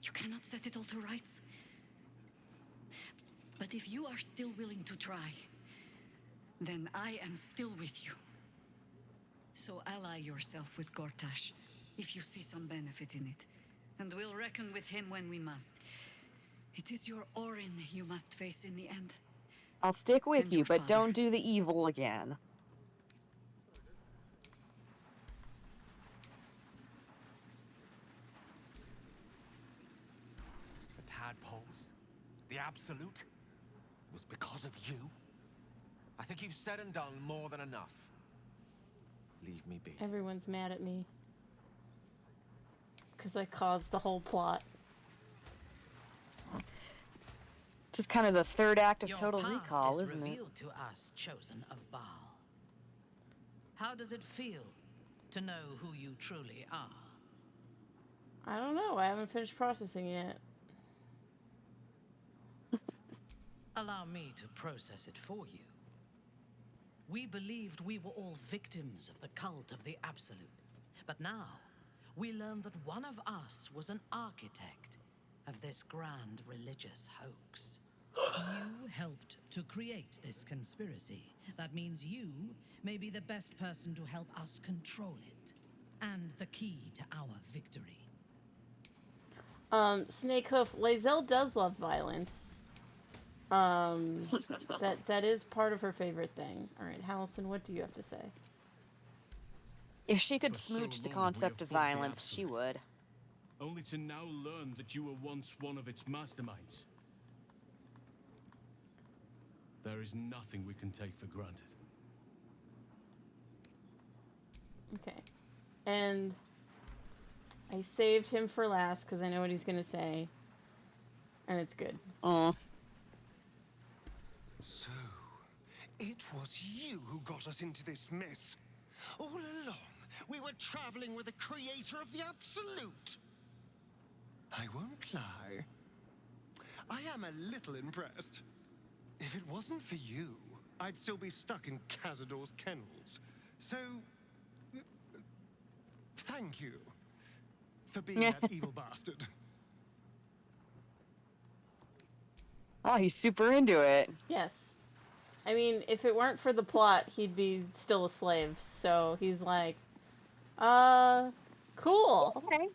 You cannot set it all to rights. But if you are still willing to try, then I am still with you. So ally yourself with Gortash, if you see some benefit in it. And we'll reckon with him when we must. It is your Orin you must face in the end.
I'll stick with
And
you,
your
but
father.
don't do the evil again.
The tadpoles, the Absolute, was because of you? I think you've said and done more than enough. Leave me be.
Everyone's mad at me. Because I caused the whole plot.
Just kind of the third act of
Your
Total
past
Recall,
is
isn't it?
revealed to us, chosen of Baal. How does it feel to know who you truly are?
I don't know. I haven't finished processing yet.
Allow me to process it for you. We believed we were all victims of the cult of the Absolute. But now, we learn that one of us was an architect of this grand religious hoax. You helped to create this conspiracy. That means you may be the best person to help us control it. And the key to our victory.
Snakehoof, Lae'zel does love violence. That is part of her favorite thing. Alright, Hallison, what do you have to say?
If she could
For so
smooch the
long we have
concept of
fought the
violence, she
Absolute.
would.
Only to now learn that you were once one of its masterminds. There is nothing we can take for granted.
Okay. And I saved him for last because I know what he's going to say. And it's good.
So, it was you who got us into this mess. All along, we were traveling with the creator of the Absolute. I won't lie. I am a little impressed. If it wasn't for you, I'd still be stuck in Cazador's kennels. So, thank you for being that evil bastard.
Oh, he's super into it.
Yes. I mean, if it weren't for the plot, he'd be still a slave. So he's like, cool.
Okay.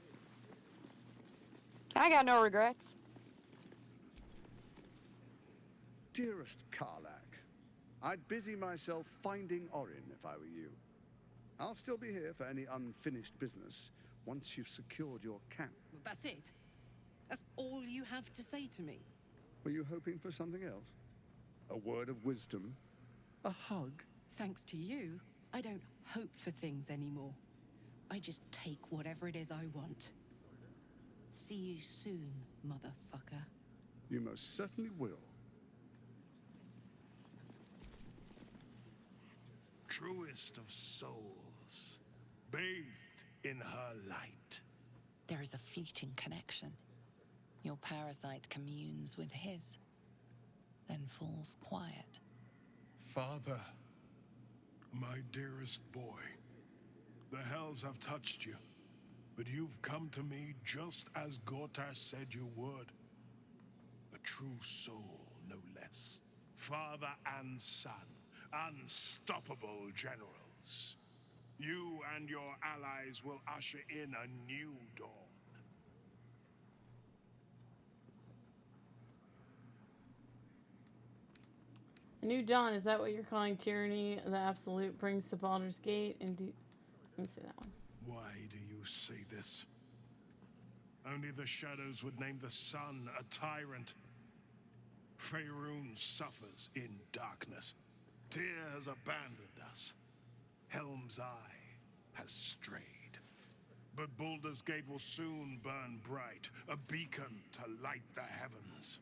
I got no regrets.
Dearest Karlak, I'd busy myself finding Orin if I were you. I'll still be here for any unfinished business once you've secured your camp.
That's it? That's all you have to say to me?
Were you hoping for something else? A word of wisdom? A hug?
Thanks to you, I don't hope for things anymore. I just take whatever it is I want. See you soon, motherfucker.
You most certainly will.
Truest of souls, bathed in her light.
There is a fleeting connection. Your parasite communes with his, then falls quiet.
Father, my dearest boy, the hells have touched you, but you've come to me just as Gortash said you would. A true soul, no less. Father and son, unstoppable generals. You and your allies will usher in a new dawn.
A new dawn, is that what you're calling tyranny? The Absolute brings to Baldur's Gate? Let me say that one.
Why do you say this? Only the shadows would name the sun a tyrant. Faerun suffers in darkness. Tyr has abandoned us. Helm's Eye has strayed. But Baldur's Gate will soon burn bright, a beacon to light the heavens.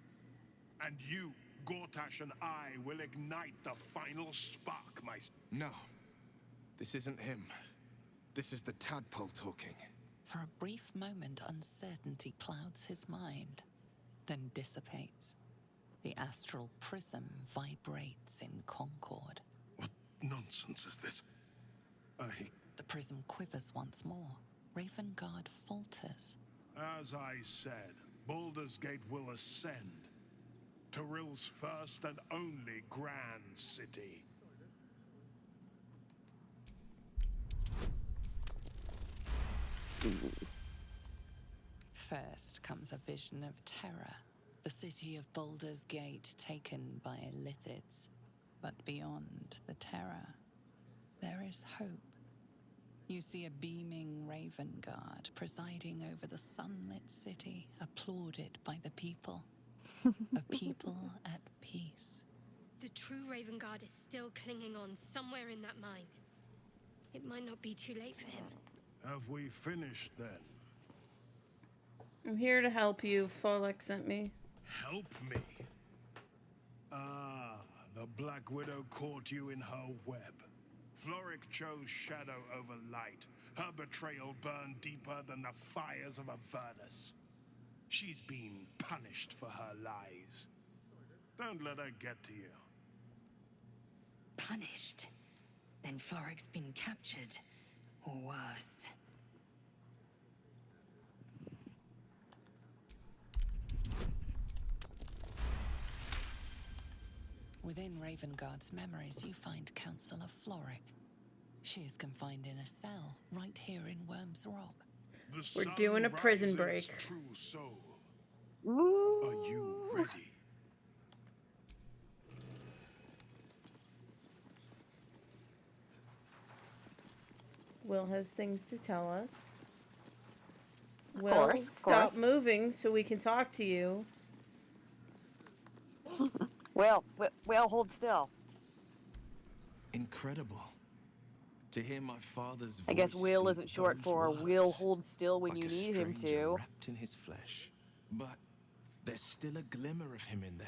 And you, Gortash, and I will ignite the final spark, my...
No. This isn't him. This is the tadpole talking.
For a brief moment, uncertainty clouds his mind, then dissipates. The astral prism vibrates in concord.
What nonsense is this?
The prism quivers once more. Ravengard falters.
As I said, Baldur's Gate will ascend. Tyrill's first and only grand city.
First comes a vision of terror. The city of Baldur's Gate taken by Lithids. But beyond the terror, there is hope. You see a beaming Ravengard presiding over the sunlit city, applauded by the people. A people at peace.
The true Ravengard is still clinging on somewhere in that mine. It might not be too late for him.
Have we finished then?
I'm here to help you. Folek sent me.
Help me? Ah, the Black Widow caught you in her web. Floric chose shadow over light. Her betrayal burned deeper than the fires of Avernus. She's been punished for her lies. Don't let her get to you.
Punished? Then Floric's been captured. Or worse.
Within Ravengard's memories, you find Councillor Floric. She is confined in a cell right here in Worm's Rock.
We're doing a prison break.
True soul.
Ooh.
Are you ready?
Will has things to tell us.
Of
Will,
course,
stop moving so we can talk to you.
Will, hold still.
Incredible. To hear my father's voice.
I guess Will
speak
isn't short
those
for
words,
Will hold still when
like
you
a
need him
stranger
to.
wrapped in his flesh. But there's still a glimmer of him in there,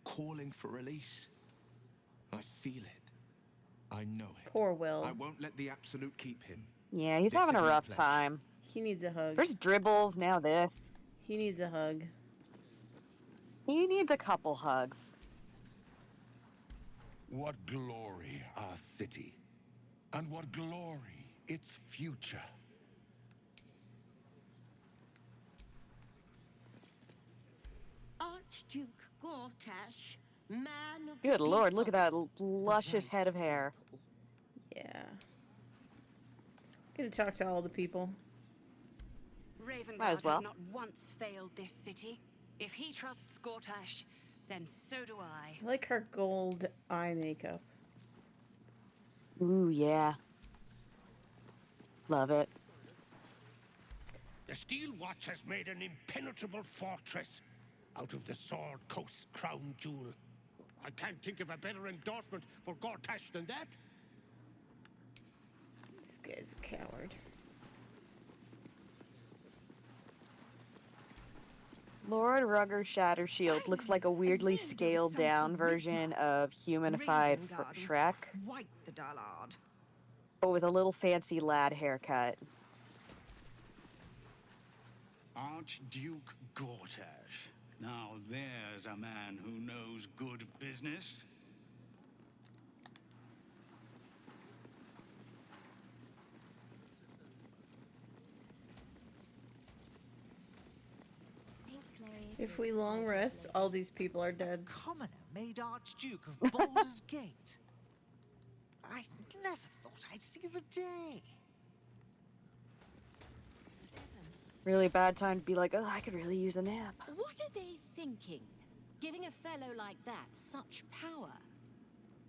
calling for release. I feel it. I know it.
Poor Will.
I won't let the Absolute keep him.
Yeah, he's
This
having a
is my
rough
pledge.
time.
He needs a hug.
First dribbles, now this.
He needs a hug.
He needs a couple hugs.
What glory our city, and what glory its future.
Archduke Gortash, man of
Good
the
lord, look
people.
at that luscious head of hair.
Yeah. Gonna talk to all the people.
Might as
Ravengard
well.
has not once failed this city. If he trusts Gortash, then so do I.
I like her gold eye makeup.
Ooh, yeah. Love it.
The Steel Watch has made an impenetrable fortress out of the Sword Coast's crown jewel. I can't think of a better endorsement for Gortash than that.
This guy's a coward.
Lord Rugger Shattershield looks like a weirdly scaled down version of humanified Shrek,
Quite the dullard.
but with a little fancy lad haircut.
Archduke Gortash. Now there's a man who knows good business.
If we long rest, all these people are dead.
Commoner made Archduke of Baldur's Gate. I never thought I'd see the day.
Really bad time to be like, oh, I could really use a nap.
What are they thinking? Giving a fellow like that such power?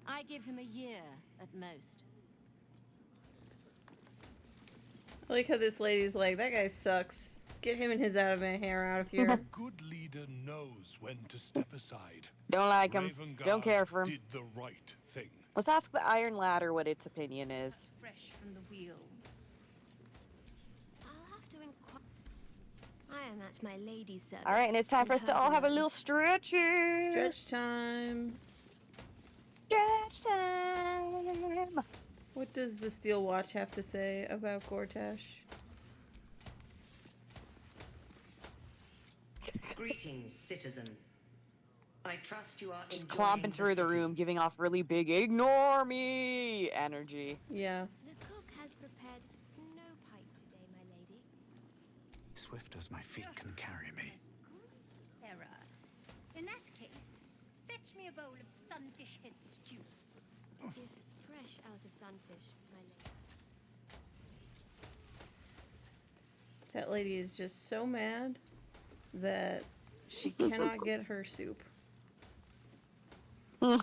I give him a year at most.
I like how this lady's like, that guy sucks. Get him and his hair out of here.
A good leader knows when to step aside.
Don't like him. Don't care for him.
Did the right thing.
Let's ask the Iron Ladder what its opinion is.
Fresh from the wheel. I'll have to inquire. I am at my lady's service.
All right, and it's time for us to all have a little stretching.
Stretch time.
Stretch time.
What does the Steel Watch have to say about Gortash?
Greetings, citizen. I trust you are
Just
enjoying
clomping through the
city.
room, giving off really big "ignore me" energy.
Yeah.
The cook has prepared no pike today, my lady.
Swift as my feet can carry me.
Error. In that case, fetch me a bowl of sunfish head stew. Is fresh out of sunfish, my lady.
That lady is just so mad that she cannot get her soup. Is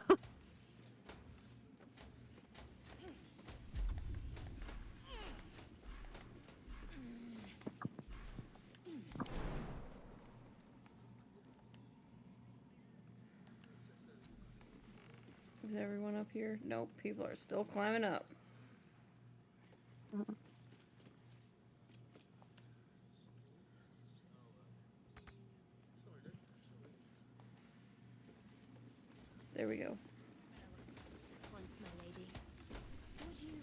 everyone up here? Nope, people are still climbing up. There we go.
At once, my lady. Would you...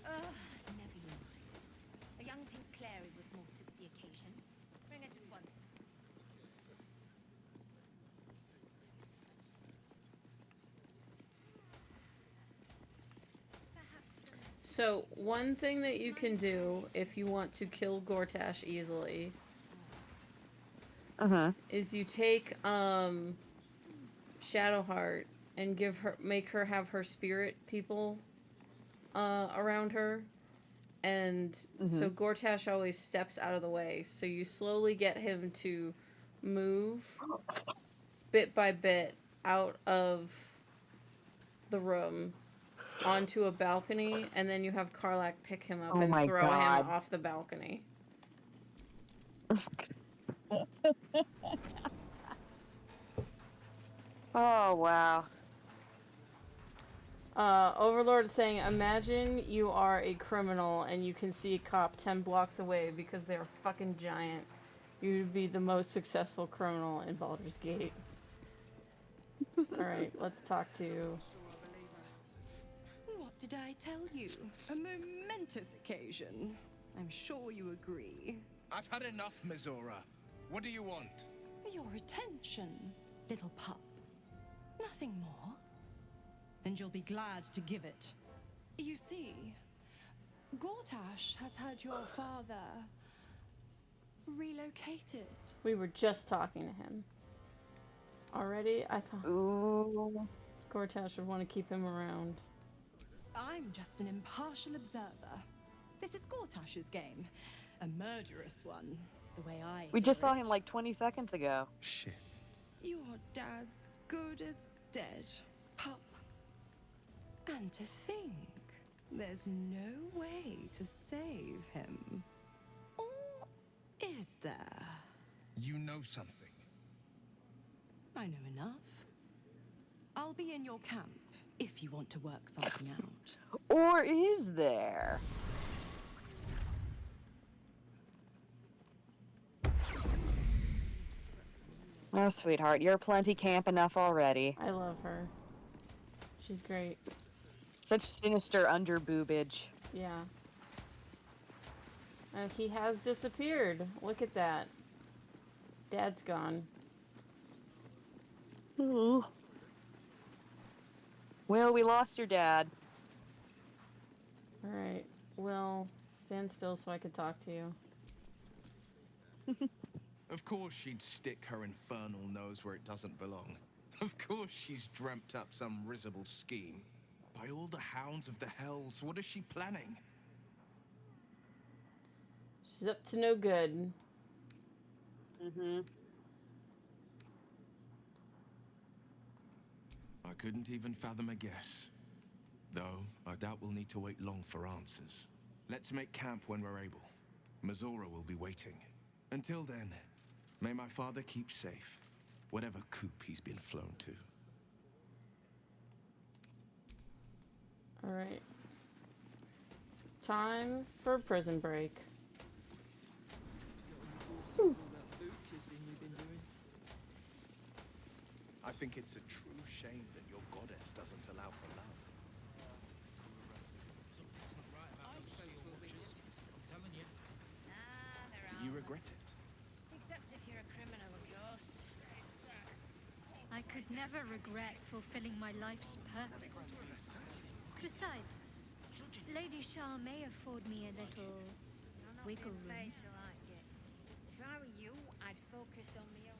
never you mind. A young pink clary would more suit the occasion. Bring it at once.
So, one thing that you can do if you want to kill Gortash easily is you take Shadowheart and make her have her spirit people around her, and so Gortash always steps out of the way. So you slowly get him to move bit by bit out of the room onto a balcony, and then you have Karlach pick him up and throw him off the balcony.
Oh, wow.
Overlord is saying, imagine you are a criminal and you can see a cop 10 blocks away because they're fucking giant. You'd be the most successful criminal in Baldur's Gate. Alright, let's talk to...
What did I tell you? A momentous occasion. I'm sure you agree.
I've had enough, Mizora. What do you want?
Your attention, little pup. Nothing more. And you'll be glad to give it. You see, Gortash has had your father relocated.
We were just talking to him. Already? I thought...
Ooh.
Gortash would want to keep him around.
I'm just an impartial observer. This is Gortash's game. A murderous one, the way I
We just
hear
saw
it.
him like 20 seconds ago.
Shit.
Your dad's good as dead, pup. And to think, there's no way to save him. Or is there?
You know something.
I know enough. I'll be in your camp if you want to work something out.
Or is there? Oh, sweetheart, you're plenty camp enough already.
I love her. She's great.
Such sinister underboobage.
Yeah. And he has disappeared. Look at that. Dad's gone.
Ooh. Will, we lost your dad.
Alright. Will, stand still so I can talk to you.
Of course she'd stick her infernal nose where it doesn't belong. Of course she's dreamt up some risible scheme. By all the hounds of the hells, what is she planning?
She's up to no good.
I couldn't even fathom a guess. Though, I doubt we'll need to wait long for answers. Let's make camp when we're able. Mizora will be waiting. Until then, may my father keep safe, whatever coop he's been flown to.
Alright. Time for a prison break.
I think it's a true shame that your goddess doesn't allow for love. Do you regret it?
Except if you're a criminal, of course.
I could never regret fulfilling my life's purpose. Besides, Lady Shah may afford me a little wiggle room.
Paid to like it. If I were you, I'd focus on my own.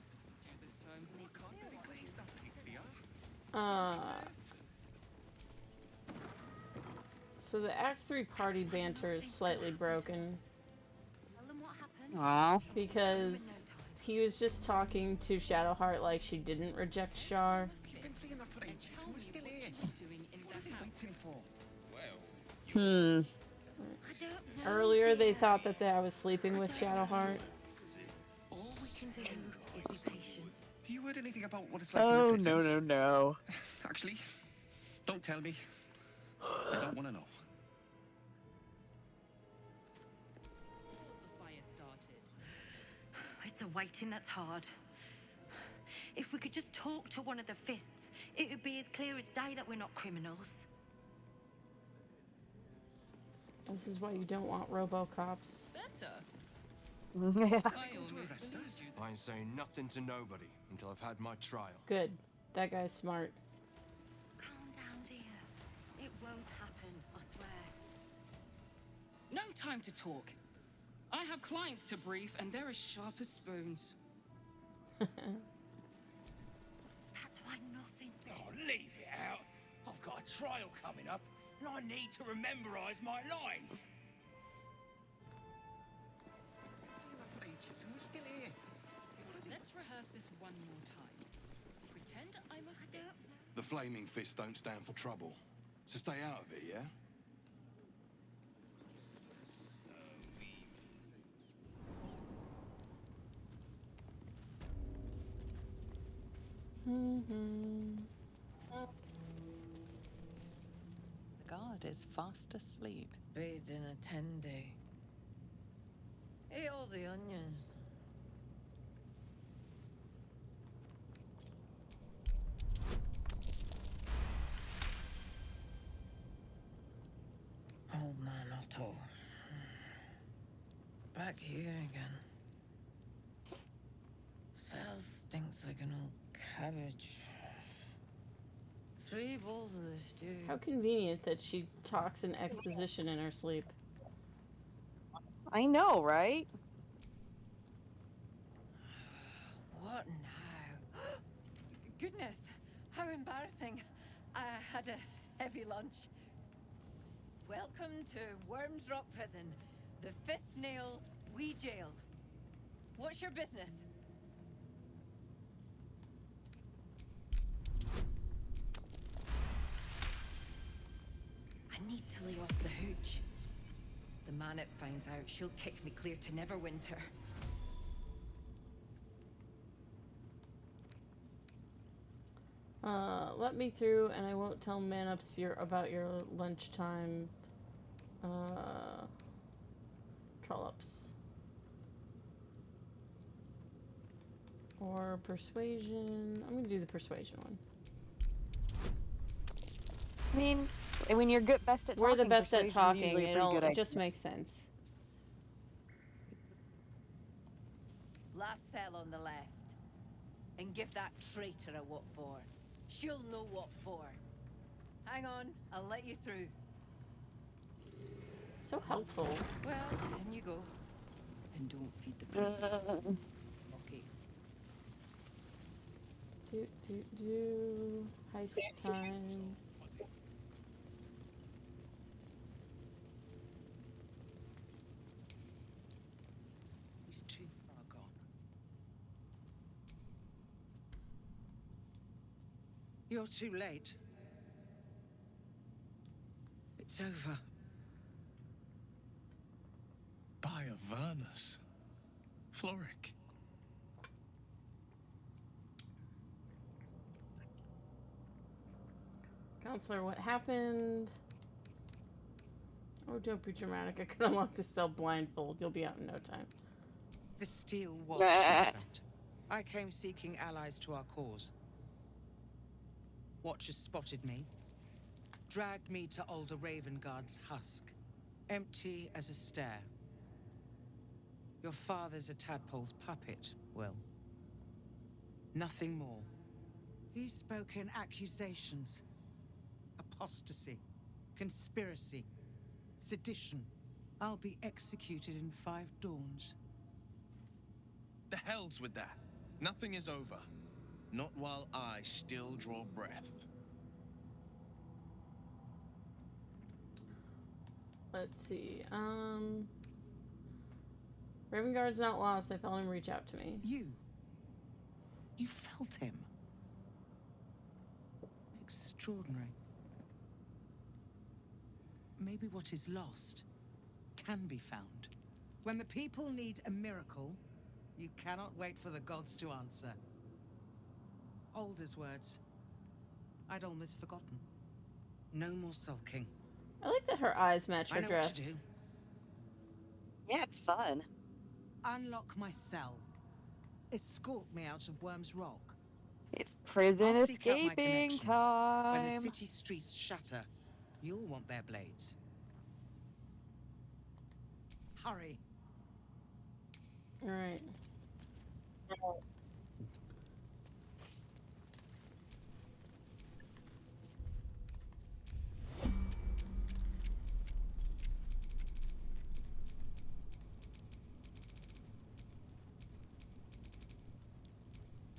So the Act 3 party banter is slightly broken.
Tell them what happened.
Aw.
Because he was just talking to Shadowheart like she didn't reject Shar.
You've been seeing that for ages, and we're still here. What are they waiting for?
Earlier they thought that I was sleeping with Shadowheart.
All we can do is be patient.
Have you heard anything about what it's like in the
Oh,
prisons?
no, no, no.
Actually, don't tell me. I don't want to know.
The fire started.
It's the waiting that's hard. If we could just talk to one of the fists, it would be as clear as day that we're not criminals.
This is why you don't want RoboCops.
Better.
I ain't saying nothing to nobody until I've had my trial.
Good. That guy's smart.
Calm down, dear. It won't happen, I swear.
No time to talk. I have clients to brief, and they're as sharp as spoons.
That's why nothing's been...
Oh, leave it out. I've got a trial coming up, and I need to rememberize my lines.
For ages, and we're still here.
Let's rehearse this one more time. Pretend I'm a fist.
The flaming fists don't stand for trouble. So stay out of it, yeah?
The guard is fast asleep.
Bathed in a tendy. Eat all the onions. Old man Otto. Back here again. Cell stinks like an old cabbage. 3 bowls of this stew.
How convenient that she talks in exposition in her sleep.
I know, right?
What now? Goodness, how embarrassing. I had a heavy lunch. Welcome to Worms Rock Prison, the Fifth Nail Wee Jail. What's your business? I need to lay off the hooch. The man it finds out, she'll kick me clear to Neverwinter.
Let me through, and I won't tell Man-Ups about your lunchtime, Trollops. Or persuasion. I'm gonna do the persuasion one.
I mean, when you're best at talking,
we're the best at
persuasion's
talking.
usually a pretty good
It just
idea.
makes sense.
Last cell on the left. And give that traitor a what for. She'll know what for. Hang on, I'll let you through.
So helpful.
Well, in you go. And don't feed the prisoner. Okay.
Do. Heist time.
He's too far gone. You're too late. It's over.
By Avernus. Floric.
Counselor, what happened? Oh, don't be dramatic. I can unlock this cell blindfold. You'll be out in no time.
The steel was different. I came seeking allies to our cause. Watchers spotted me, dragged me to Alder Ravengard's husk, empty as a stair.
Your father's a tadpole's puppet, Will. Nothing more. He's spoken accusations. Apostasy. Conspiracy. Sedition. I'll be executed in 5 dawns.
The hell's with that? Nothing is over. Not while I still draw breath.
Let's see. Raven Guard's not lost. I felt him reach out to me.
You felt him. Extraordinary. Maybe what is lost can be found. When the people need a miracle, you cannot wait for the gods to answer. Alder's words. I'd almost forgotten. No more sulking.
I like that her eyes match her
I know
dress.
what to do.
Yeah, it's fun.
Unlock my cell. Escort me out of Worm's Rock.
It's prison
I'll seek out my
escaping
connections.
time.
When the city streets shatter, you'll want their blades. Hurry.
All right.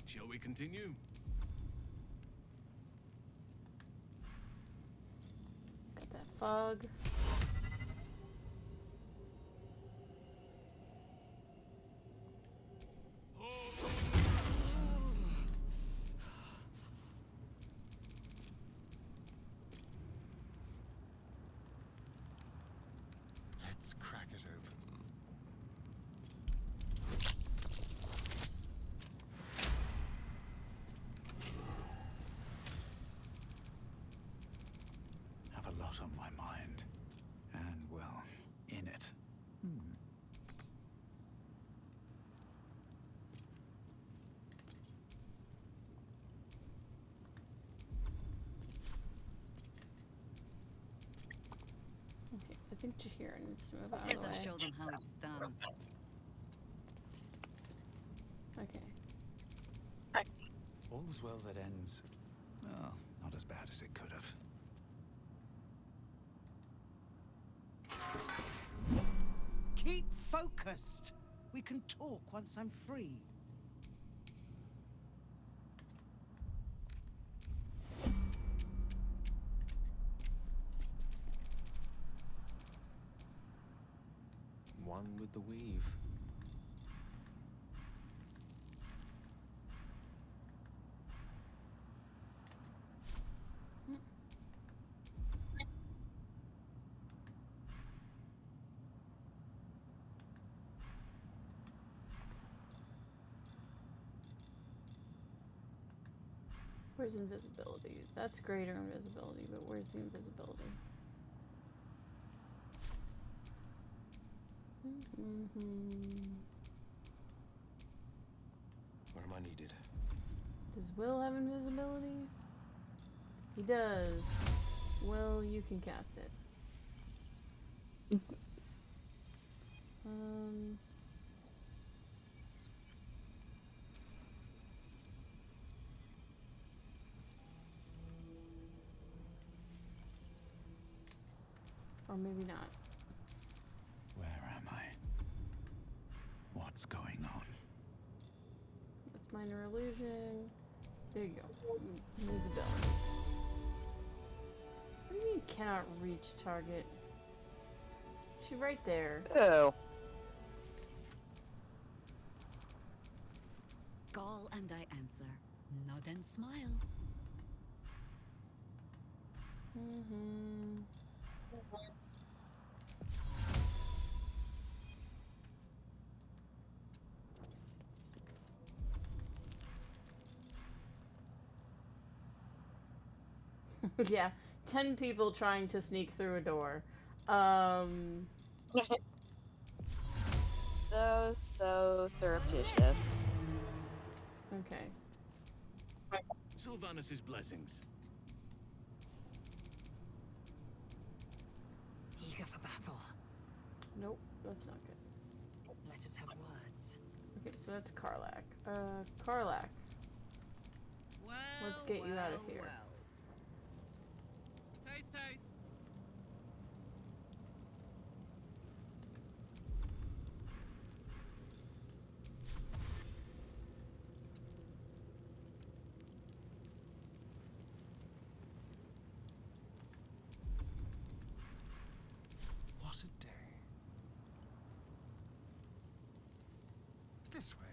Shall we continue?
Got that fog.
Let's crack it open.
Have a lot on my mind. And, well, in it.
Okay, I think Jahira needs to move out of the way.
Let's show them how it's done.
Okay.
All's well that ends. Well, not as bad as it could have.
Keep focused. We can talk once I'm free.
One with the weave.
Where's invisibility? That's greater invisibility, but where's the invisibility?
Where am I needed?
Does Will have invisibility? He does. Will, you can cast it. Or maybe not.
Where am I? What's going on?
That's minor illusion. There you go. Invisibility. What do you mean cannot reach target? She's right there.
Oh.
Call and I answer. Nod and smile.
Yeah, 10 people trying to sneak through a door.
So surreptitious.
Okay.
Sylvanus' blessings.
Eager for battle.
Nope, that's not good.
Let us have words.
Okay, so that's Karlak. Karlak. Let's get you out of here.
Toast, toast.
What a day. This way.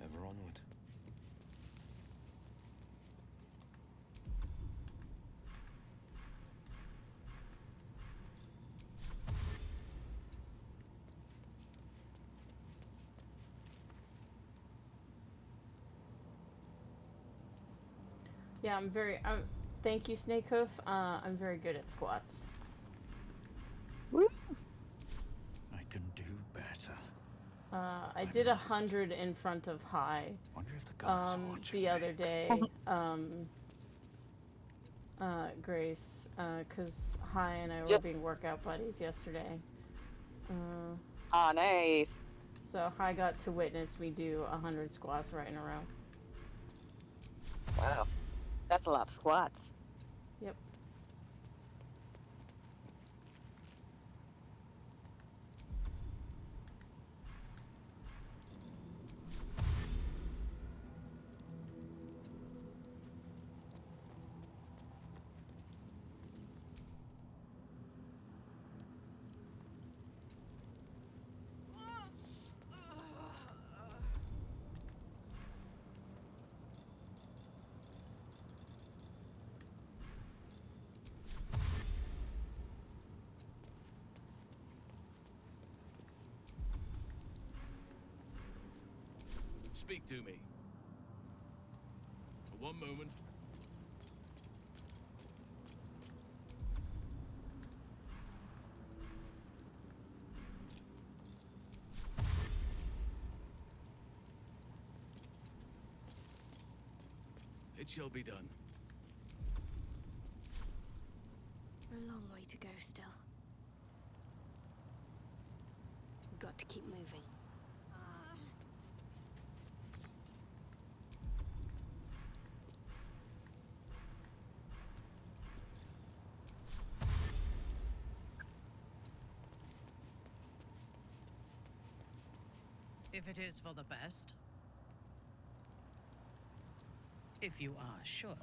Ever onward.
Yeah, thank you, Snakehoof. I'm very good at squats.
I can do better.
I did 100 in front of High.
Wonder if the gods are watching
the
me.
other day. Grace, because High and I were being workout buddies yesterday.
Nice.
So High got to witness me do 100 squats right in a row.
Wow. That's a lot of squats.
Yep.
Speak to me. For one moment. It shall be done.
A long way to go still. Got to keep moving.
If it is for the best. If you are sure.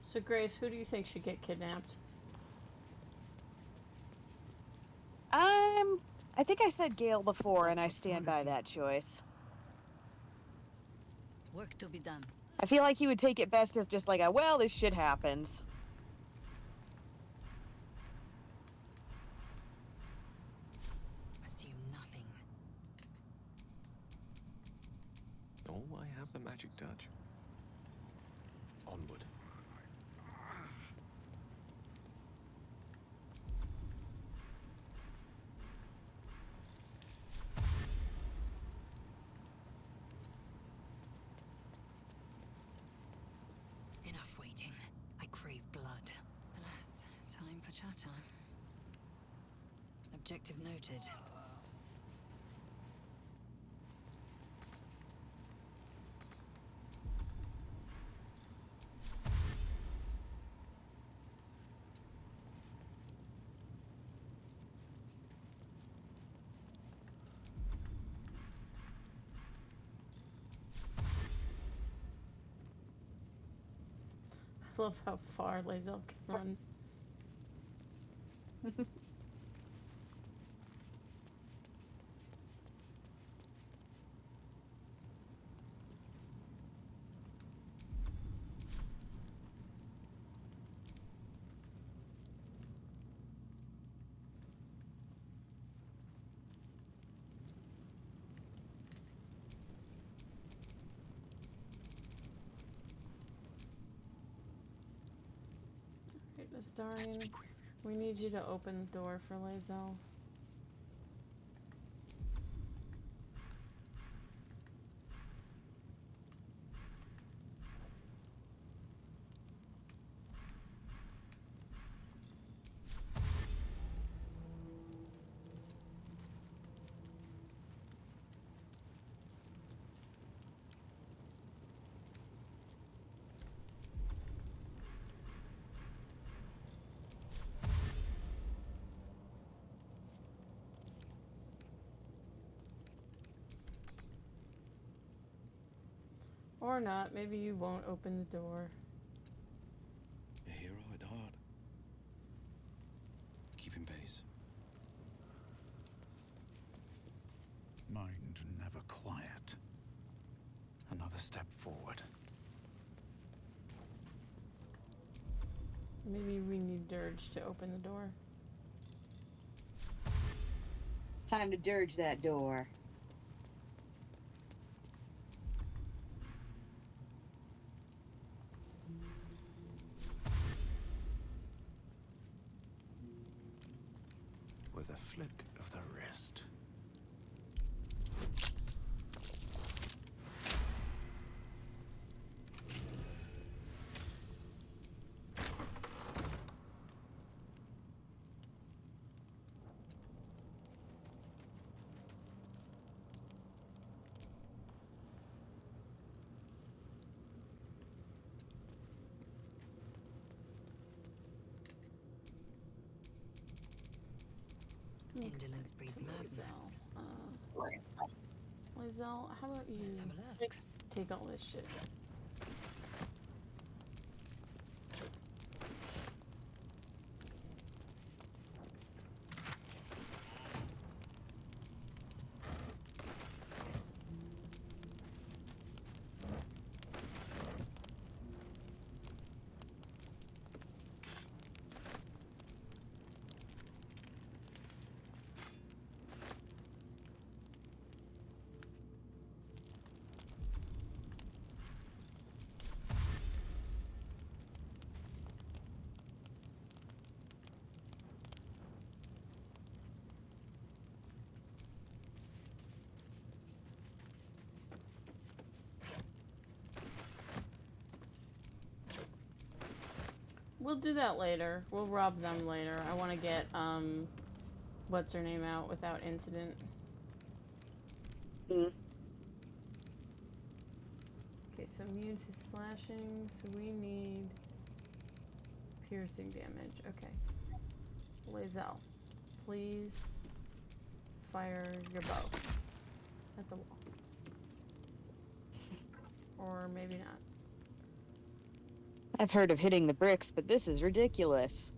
So Grace, who do you think should get kidnapped?
I think I said Gale before, and I stand by that choice.
Work to be done.
I feel like he would take it best as just like a, well, this shit happens.
Assume nothing.
Oh, I have the magic touch. Onward.
Enough waiting. I crave blood. Alas, time for chatter. Objective noted.
I love how far Lae'zel can run. Astarion, we need you to open the door for Lae'zel. Or not. Maybe you won't open the door.
A hero at heart. Keeping pace.
Mind never quiet. Another step forward.
Maybe we need Durge to open the door.
Time to dirge that door.
With a flick of the wrist.
Indolence breeds madness.
Lae'zel, how about you
Let's have a look.
take all this shit? We'll do that later. We'll rob them later. I want to get, what's her name out without incident.
Mm.
Okay, so immune to slashing, so we need piercing damage. Okay. Lae'zel, please fire your bow at the wall. Or maybe not.
I've heard of hitting the bricks, but this is ridiculous.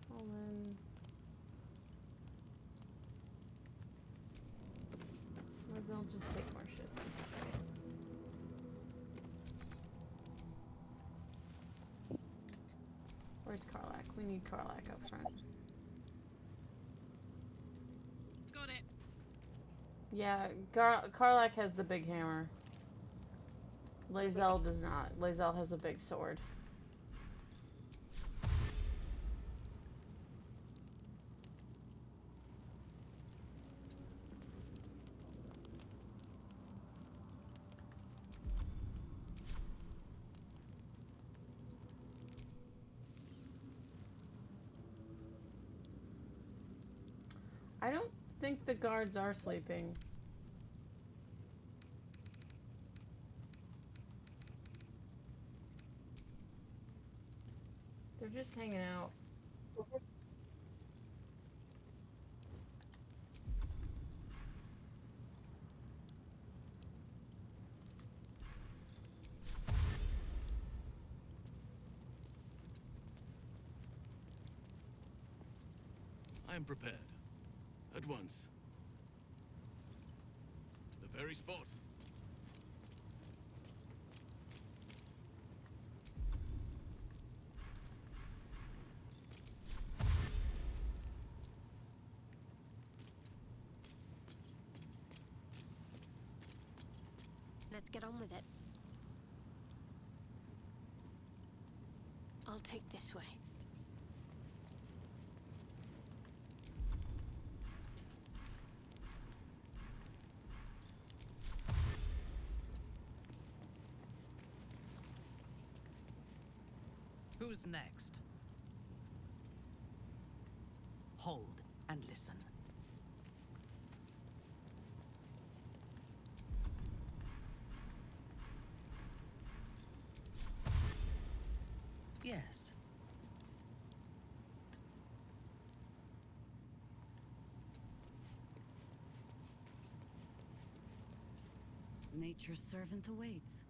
Hold on. I'll just take more shit. Where's Karlach? We need Karlach up front.
Got it.
Yeah, Karlach has the big hammer. Lae'zel does not. Lae'zel has a big sword. I don't think the guards are sleeping. They're just hanging out.
I am prepared. At once. The very spot.
Let's get on with it. I'll take this way.
Who's next? Hold and listen. Yes.
Nature's servant awaits.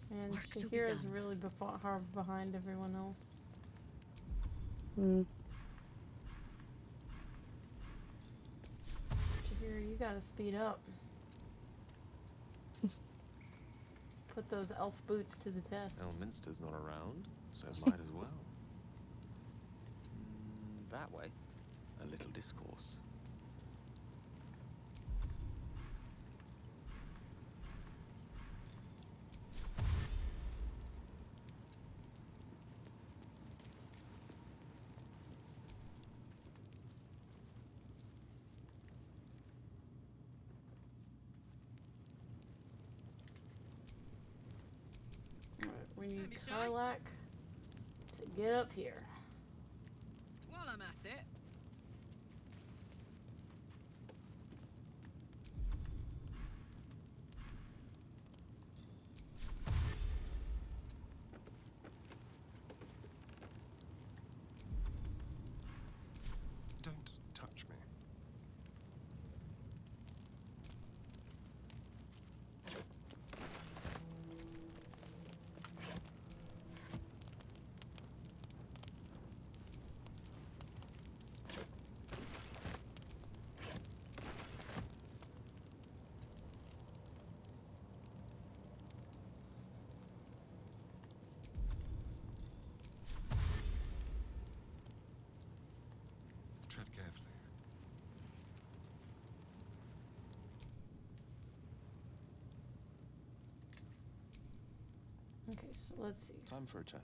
And
Work to be
Shahira's
done.
really far behind everyone else.
Hmm.
Shahira, you gotta speed up. Put those elf boots to the test.
Elminster's not around, so might as well. That way. A little discourse.
Alright, we need Karlak to get up here.
While I'm at it.
Don't touch me. Tread carefully.
Okay, so let's see.
Time for a chat.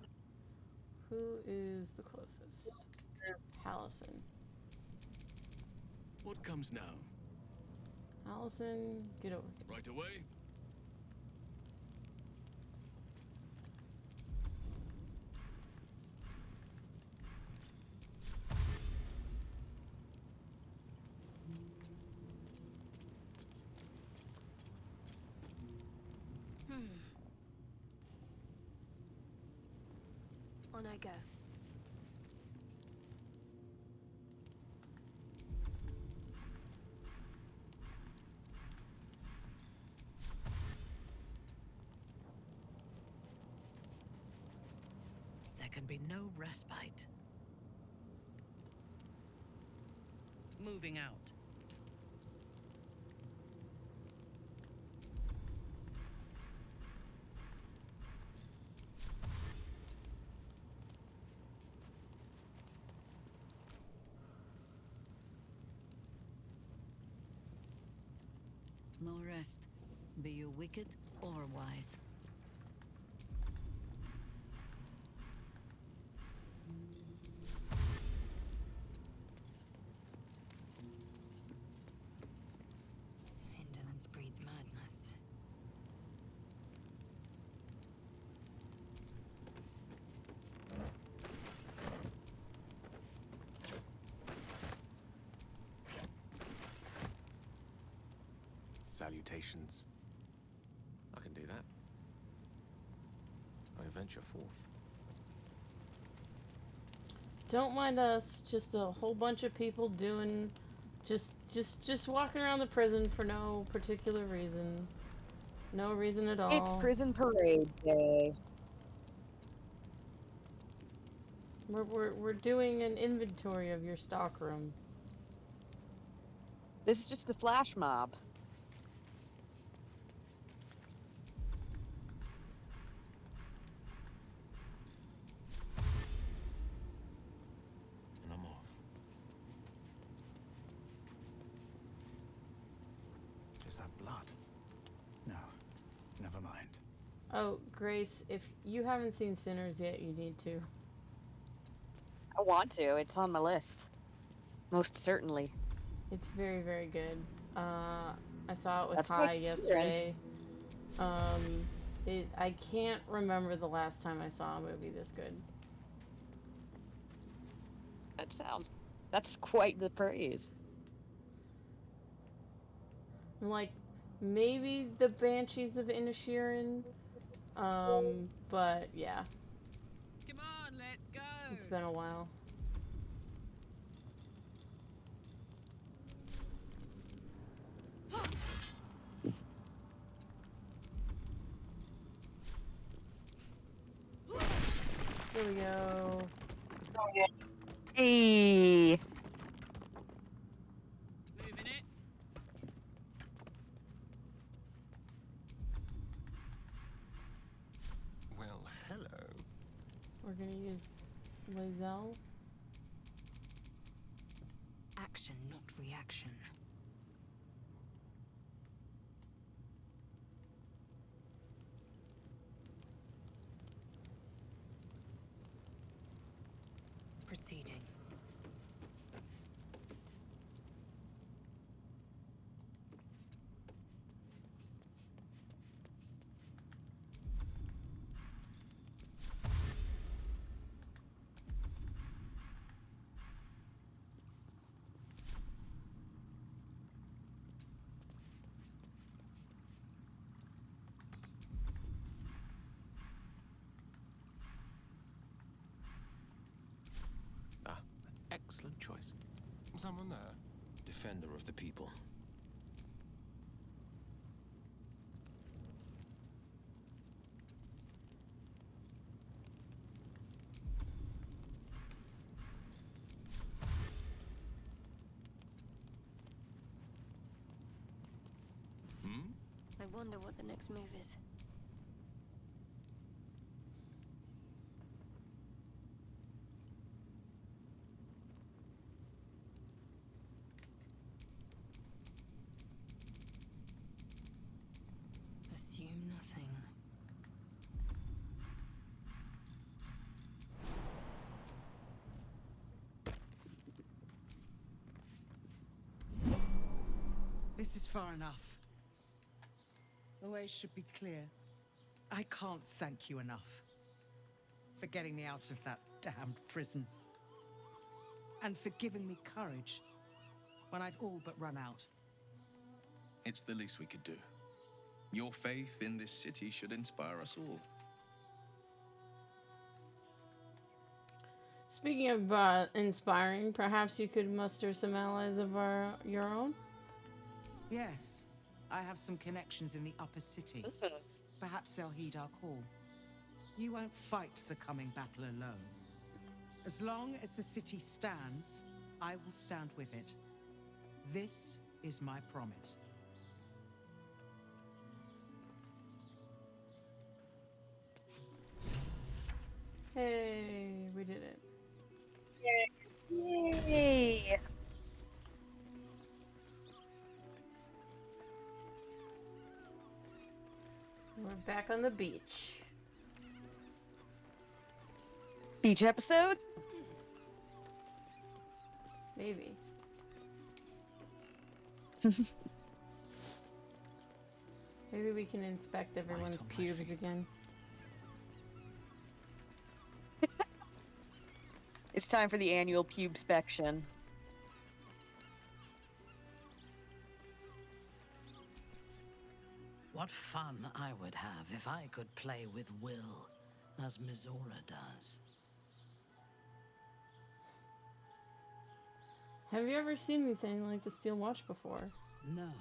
Who is the closest? Hallison.
What comes now?
Hallison, get over here.
Right away?
On I go.
There can be no respite. Moving out.
No rest, be you wicked or wise.
Indolence breeds madness.
Salutations. I can do that. I venture forth.
Don't mind us, just a whole bunch of people doing just walking around the prison for no particular reason. No reason at all.
It's prison parade day.
We're doing an inventory of your stockroom.
This is just a flash mob.
And I'm off. Is that blood? No. never mind.
Oh, Grace, if you haven't seen Sinners yet, you need to.
I want to. It's on my list. Most certainly.
It's very, very good. I saw it with
That's
Ty
what
yesterday. I can't remember the last time I saw a movie this good.
That's quite the praise.
Like, maybe the Banshees of Inisherin, but yeah.
Come on, let's go.
It's been a while. Here we go.
Hey.
Moving it.
Well, hello.
We're gonna use Lizelle.
Action, not reaction. Proceeding.
Excellent choice.
Someone there? Defender of the people.
I wonder what the next move is.
Assume nothing.
This is far enough. The way should be clear. I can't thank you enough for getting me out of that damned prison. And for giving me courage when I'd all but run out.
It's the least we could do. Your faith in this city should inspire us all.
Speaking of inspiring, perhaps you could muster some allies of your own?
Yes, I have some connections in the upper city. Perhaps they'll heed our call. You won't fight the coming battle alone. As long as the city stands, I will stand with it. This is my promise.
Hey, we did it.
Yay!
We're back on the beach.
Beach episode?
Maybe. Maybe we can inspect everyone's pubes again.
It's time for the annual pubespection.
What fun I would have if I could play with Will, as Mizora does.
Have you ever seen anything like the Steel Watch before?
No.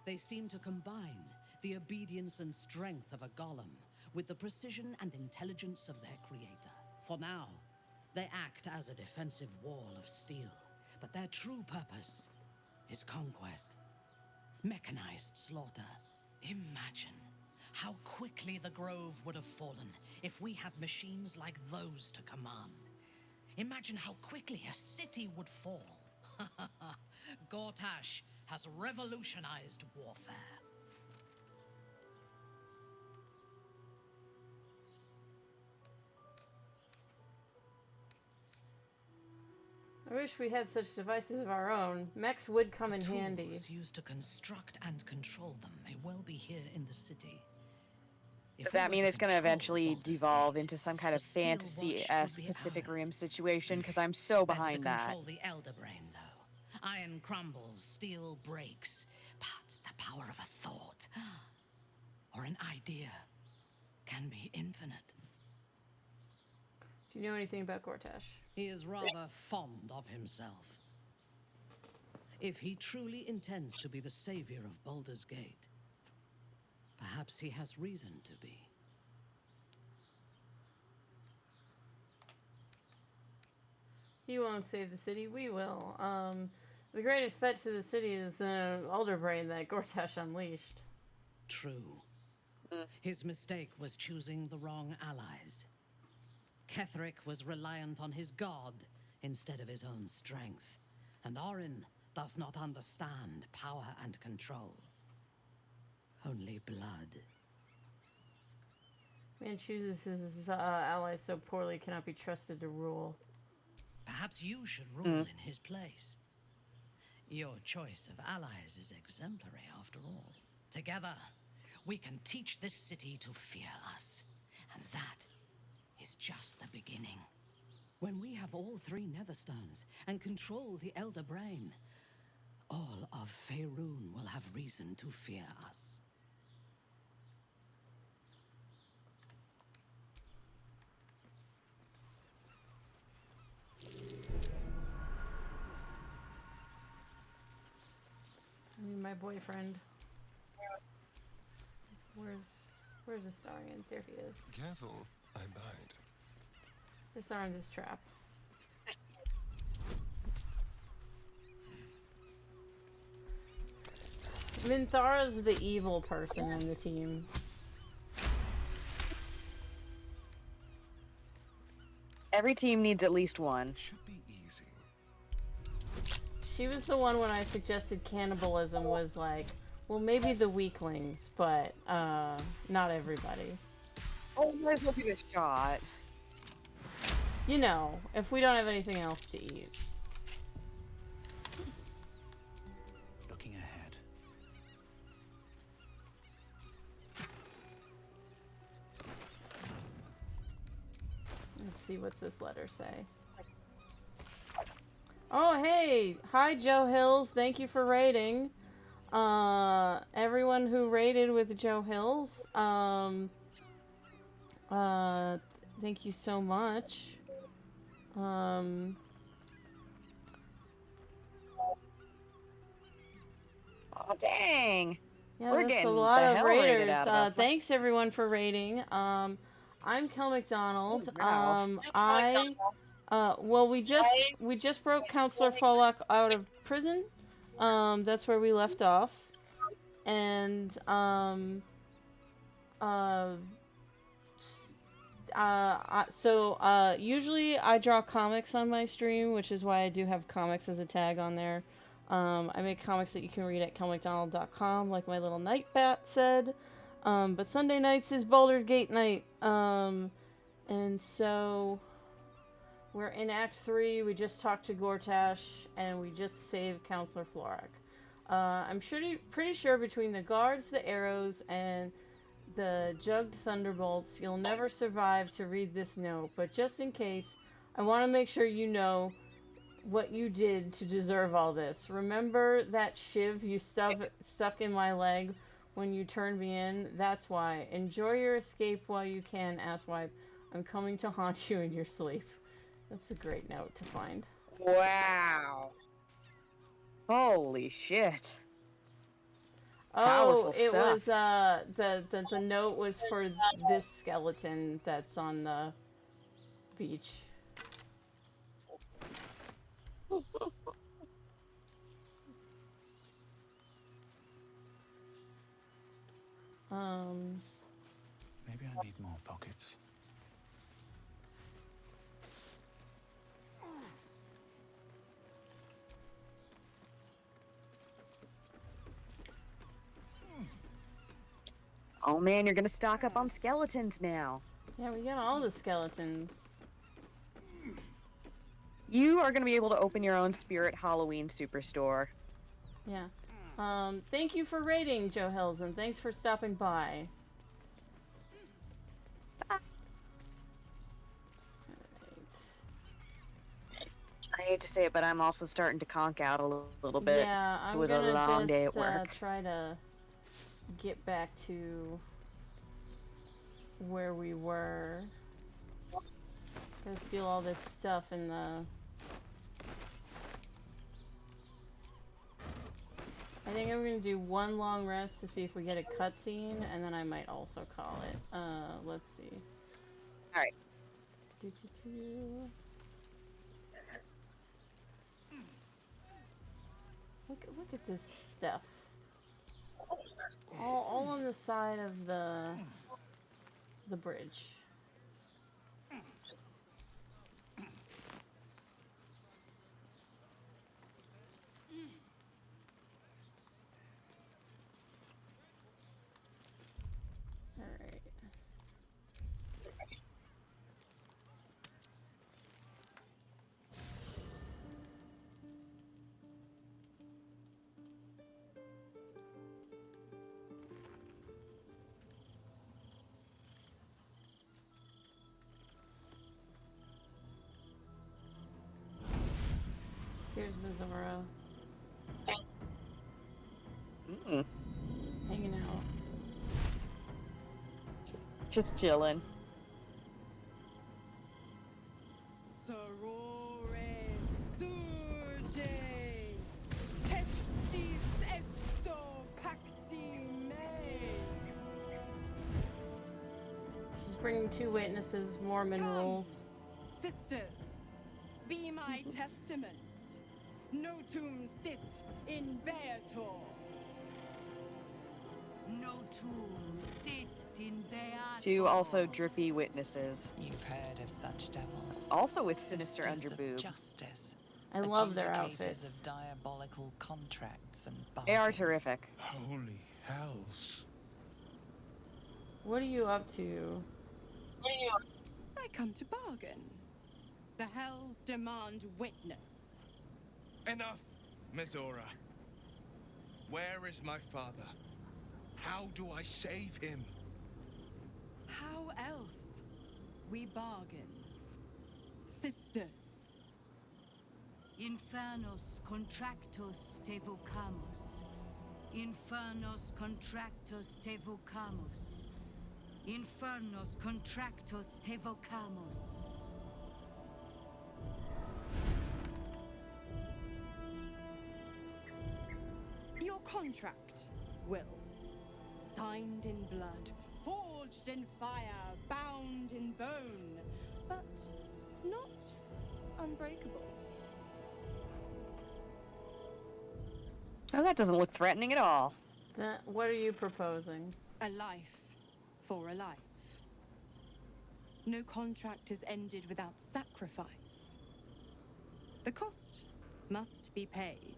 They seem to combine the obedience and strength of a golem with the precision and intelligence of their creator. For now, they act as a defensive wall of steel, but their true purpose is conquest. Mechanized slaughter. Imagine how quickly the Grove would have fallen if we had machines like those to command. Imagine how quickly a city would fall. Gortash has revolutionized warfare.
I wish we had such devices of our own. Mechs would come in handy.
Tools used to construct and control them may well be here in the city.
Does that mean it's going to eventually devolve into some kind of fantasy-esque Pacific Rim situation? Because I'm so behind that.
Control the Elder Brain, though. Iron crumbles, steel breaks, but the power of a thought or an idea can be infinite.
Do you know anything about Gortash?
He is rather fond of himself. If he truly intends to be the savior of Baldur's Gate, perhaps he has reason to be.
He won't save the city, we will. The greatest threat to the city is the Elder Brain that Gortash unleashed.
True. His mistake was choosing the wrong allies. Ketheric was reliant on his god instead of his own strength, and Orin does not understand power and control. Only blood.
Man chooses his allies so poorly cannot be trusted to rule.
Perhaps you should rule in his place. Your choice of allies is exemplary, after all. Together, we can teach this city to fear us, and that is just the beginning. When we have all 3 Netherstones and control the Elder Brain, all of Faerun will have reason to fear us.
I mean, my boyfriend. Where's Astarion? There he is.
Careful, I bite.
Disarm this trap. Minthara's the evil person on the team.
Every team needs at least one.
Should be easy.
She was the one when I suggested cannibalism was like, well, maybe the weaklings, but not everybody.
Oh, might as well give it a shot.
You know, if we don't have anything else to eat.
Looking ahead.
Let's see, what's this letter say? Oh, hey! Hi, Joe Hills. Thank you for raiding. Everyone who raided with Joe Hills, thank you so much.
Oh, dang!
Yeah,
We're
that's
getting
a lot
the
of
hell raided
raiders.
out of us.
Thanks everyone for raiding. I'm Kel McDonald.
Wow.
Well, we just broke Counselor Fallock out of prison. That's where we left off. And usually I draw comics on my stream, which is why I do have comics as a tag on there. I make comics that you can read at kelmcdonald.com, like my little night bat said. But Sunday nights is Baldur Gate night. And so we're in Act 3. We just talked to Gortash, and we just saved Counselor Florak. I'm pretty sure between the guards, the arrows, and the jugged thunderbolts, you'll never survive to read this note. But just in case, I want to make sure you know what you did to deserve all this. Remember that shiv you stuck in my leg when you turned me in? That's why. Enjoy your escape while you can, asswipe. I'm coming to haunt you in your sleep. That's a great note to find.
Wow. Holy shit.
Oh,
Powerful
it
stuff.
was the note was for this skeleton that's on the beach.
Maybe I need more pockets.
Oh man, you're gonna stock up on skeletons now.
Yeah, we got all the skeletons.
You are going to be able to open your own Spirit Halloween Superstore.
Yeah. Thank you for raiding, Joe Helsen. Thanks for stopping by.
I hate to say it, but I'm also starting to conk out a little bit.
Yeah, I'm
it was a
gonna
long day at
just
work.
try to get back to where we were. Gonna steal all this stuff in the... I think I'm gonna do one long rest to see if we get a cutscene, and then I might also call it. Let's see.
Alright.
Look at this stuff. All on the side of the bridge. Alright. Here's Mizora. Hanging out.
Just chilling.
Sorore surge, testis esto pacti me.
She's bringing 2 witnesses, Mormon rules.
Sisters, be my testament. Notum sit in Beator.
Notum sit in Beator.
2 also drippy witnesses.
You've heard of such devils.
Also with sinister
Sisters of
underboob.
Justice.
I love their
Adjudicators
outfits.
of diabolical contracts and
They are
bargains.
terrific.
Holy hells.
What are you up to?
I come to bargain. The hells demand witness.
Enough, Mizora. Where is my father? How do I save him?
How else? We bargain. Sisters.
Infernos contractos te vocamus. Infernos contractos te vocamus. Infernos contractos te vocamus.
Your contract, Will. Signed in blood, forged in fire, bound in bone, but not unbreakable.
Oh, that doesn't look threatening at all.
What are you proposing?
A life for a life. No contract is ended without sacrifice. The cost must be paid.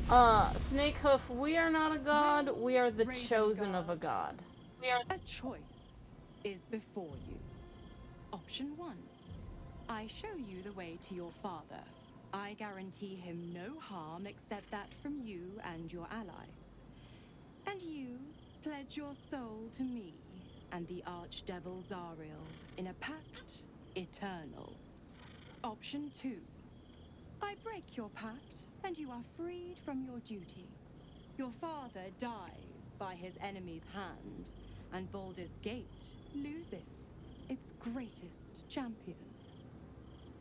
Snakehoof, we are not a god, we are the chosen of a god.
A choice is before you. Option 1. I show you the way to your father. I guarantee him no harm except that from you and your allies. And you pledge your soul to me and the archdevil Zariel in a pact eternal. Option 2. I break your pact and you are freed from your duty. Your father dies by his enemy's hand, and Baldur's Gate loses its greatest champion.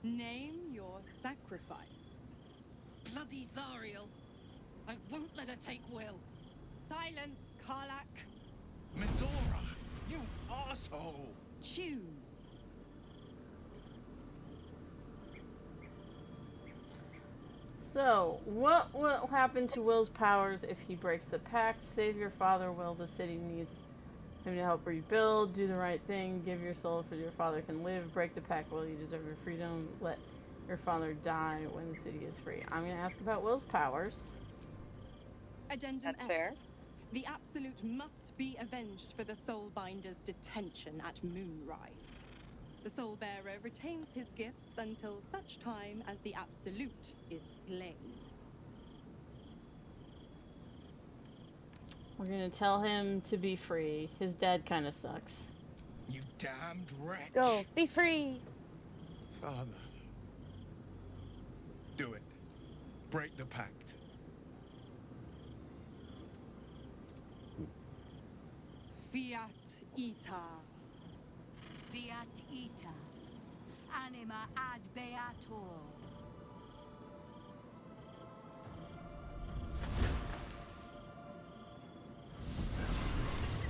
Name your sacrifice. Bloody Zariel! I won't let her take Will. Silence, Karlak.
Mizora, you asshole!
Choose.
So, what will happen to Will's powers if he breaks the pact? Save your father, Will. The city needs him to help rebuild. Do the right thing. Give your soul so your father can live. Break the pact, Will. You deserve your freedom. Let your father die when the city is free. I'm going to ask about Will's powers.
Addendum
That's
F.
fair.
The Absolute must be avenged for the Soulbinder's detention at Moonrise.
The Soul Bearer retains his gifts until such time as the Absolute is slain.
We're gonna tell him to be free. His dad kind of sucks.
You damned wretch.
Go, be free.
Father. Do it. Break the pact.
Fiat ita.
Fiat ita. Anima ad beator.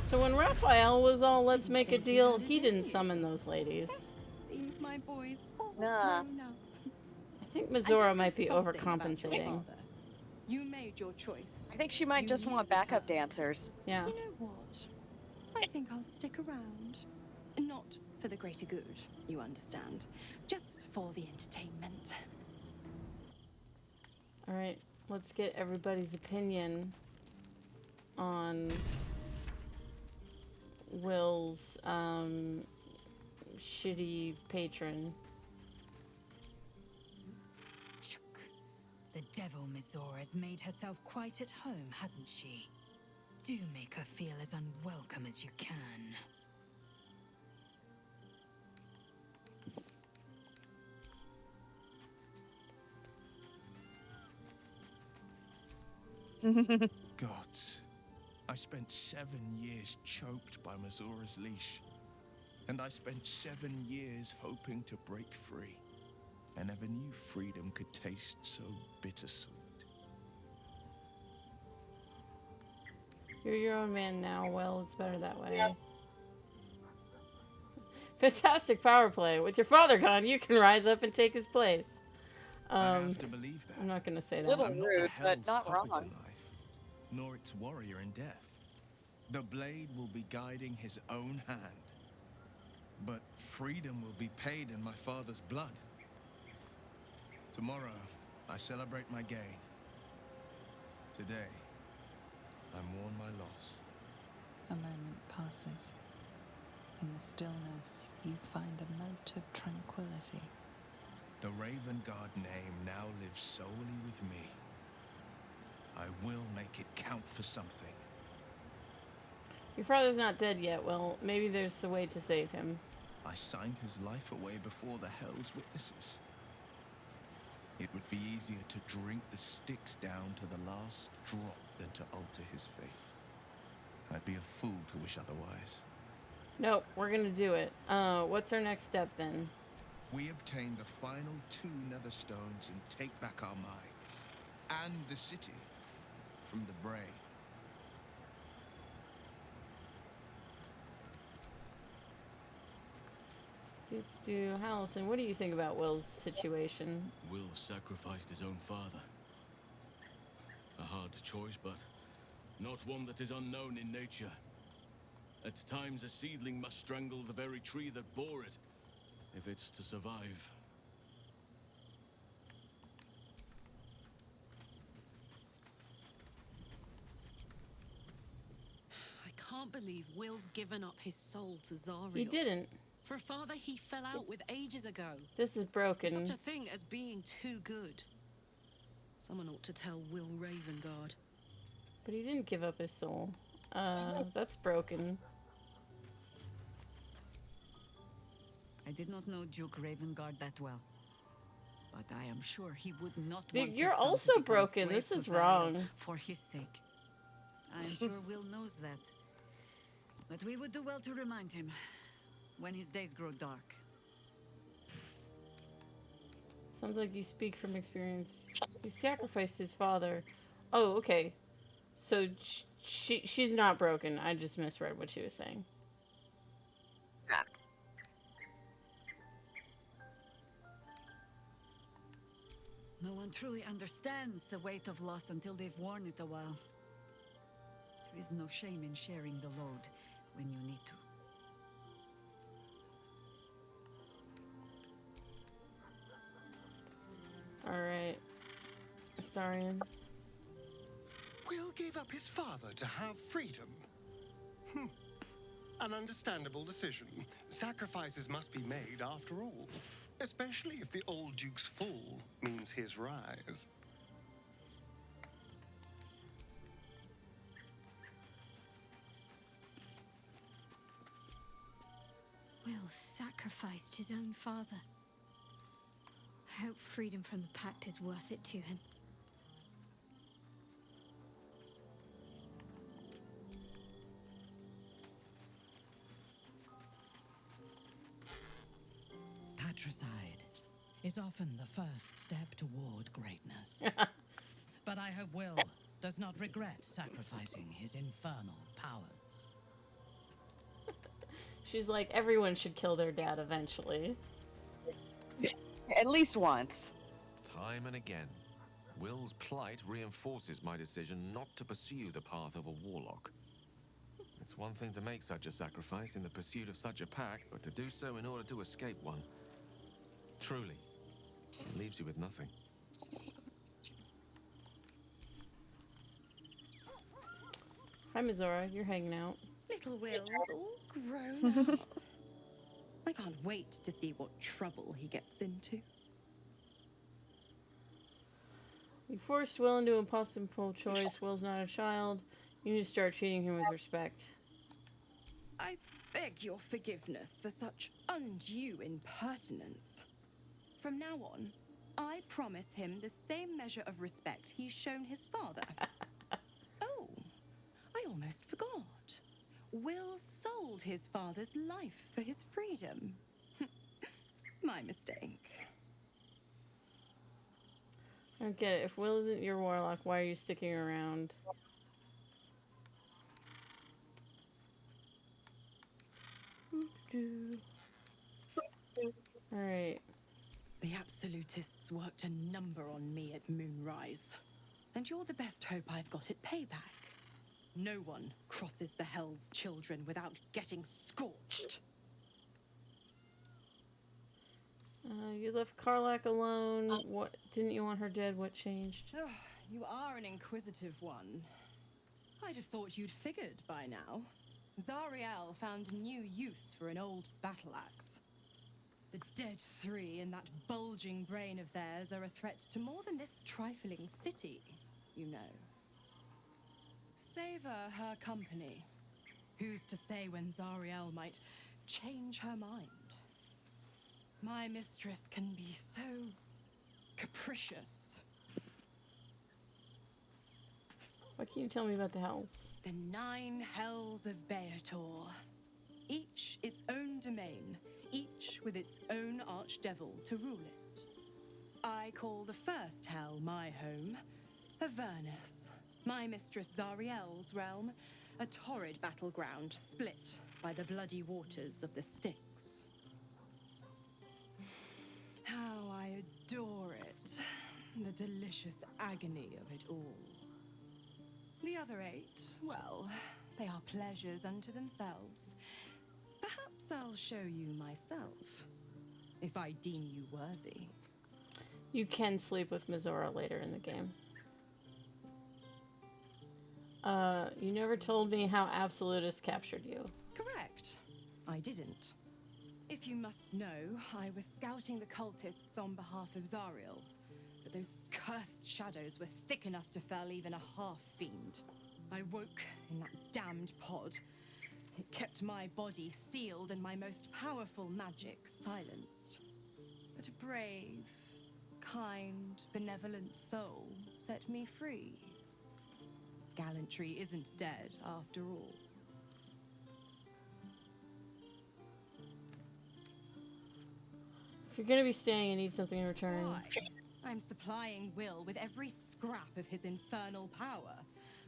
So when Raphael was all let's make a deal, he didn't summon those ladies.
Seems my boy's all
Nah.
grown up.
I think Mizora might be
fussing about your
overcompensating.
father. You made your choice.
I think she might just want backup dancers.
Yeah.
You know what? I think I'll stick around. Not for the greater good, you understand. Just for the entertainment.
Alright, let's get everybody's opinion on Will's shitty patron.
The devil Mizora has made herself quite at home, hasn't she? Do make her feel as unwelcome as you can.
Gods, I spent 7 years choked by Mizora's leash. And I spent 7 years hoping to break free. I never knew freedom could taste so bittersweet.
You're your own man now. Well, it's better that way. Yep. Fantastic power play. With your father gone, you can rise up and take his place.
I have to believe that.
I'm not going to say that.
Little
I'm not
rude,
the
but
Hell's
not
puppet
wrong.
in life, nor its warrior in death. The blade will be guiding his own hand. But freedom will be paid in my father's blood. Tomorrow, I celebrate my gain. Today, I mourn my loss.
A moment passes. In the stillness, you find a mote of tranquility.
The Raven Guard name now lives solely with me. I will make it count for something.
Your father's not dead yet. Well, maybe there's a way to save him.
I signed his life away before the Hell's witnesses. It would be easier to drink the sticks down to the last drop than to alter his fate. I'd be a fool to wish otherwise.
Nope, we're gonna do it. What's our next step then?
We obtain the final 2 nether stones and take back our minds. And the city from the Bray.
Allison, what do you think about Will's situation?
Will sacrificed his own father. A hard choice, but not one that is unknown in nature. At times, a seedling must strangle the very tree that bore it, if it's to survive.
I can't believe Will's given up his soul to Zariel.
He didn't.
For a father he fell out with ages ago.
This is broken.
Such a thing as being too good. Someone ought to tell Will Ravengard.
But he didn't give up his soul. That's broken.
I did not know Duke Ravengard that well. But I am sure he would not want his
You're
son
also
to become
broken.
slave
This
to
is
Zariel
wrong.
for his sake. I am sure Will knows that. But we would do well to remind him when his days grow dark.
Sounds like you speak from experience. You sacrificed his father. Oh, okay. So she's not broken. I just misread what she was saying.
No one truly understands the weight of loss until they've worn it a while. There is no shame in sharing the load when you need to.
Alright. Astarion.
Will gave up his father to have freedom. An understandable decision. Sacrifices must be made after all. Especially if the old Duke's fall means his rise.
Will sacrificed his own father. I hope freedom from the Pact is worth it to him.
Patricide is often the first step toward greatness. But I hope Will does not regret sacrificing his infernal powers.
She's like, everyone should kill their dad eventually.
At least once.
Time and again, Will's plight reinforces my decision not to pursue the path of a warlock. It's one thing to make such a sacrifice in the pursuit of such a pact, but to do so in order to escape one. Truly, it leaves you with nothing.
Hi, Mizora. You're hanging out.
Little Will's all grown up. I can't wait to see what trouble he gets into.
You forced Will into an impossible choice. Will's not a child. You need to start treating him with respect.
I beg your forgiveness for such undue impertinence. From now on, I promise him the same measure of respect he's shown his father. Oh, I almost forgot. Will sold his father's life for his freedom. My mistake.
I don't get it. If Will isn't your warlock, why are you sticking around? Alright.
The Absolutists worked a number on me at Moonrise. And you're the best hope I've got at payback. No one crosses the Hell's Children without getting scorched.
You left Karlak alone. What didn't you want her dead? What changed?
You are an inquisitive one. I'd have thought you'd figured by now. Zariel found new use for an old battle axe. The dead three in that bulging brain of theirs are a threat to more than this trifling city, you know. Savor her company. Who's to say when Zariel might change her mind? My mistress can be so capricious.
What can you tell me about the hells?
The 9 hells of Beator. Each its own domain, each with its own archdevil to rule it. I call the first hell my home, Avernus. My mistress Zariel's realm, a torrid battleground split by the bloody waters of the Styx. How I adore it, the delicious agony of it all. The other 8, well, they are pleasures unto themselves. Perhaps I'll show you myself, if I deem you worthy.
You can sleep with Mizora later in the game. You never told me how Absolutists captured you.
Correct. I didn't. If you must know, I was scouting the cultists on behalf of Zariel. But those cursed shadows were thick enough to fell even a half-fiend. I woke in that damned pod. It kept my body sealed and my most powerful magic silenced. But a brave, kind, benevolent soul set me free. Gallantry isn't dead, after all.
If you're gonna be staying, I need something in return.
Why? I'm supplying Will with every scrap of his infernal power.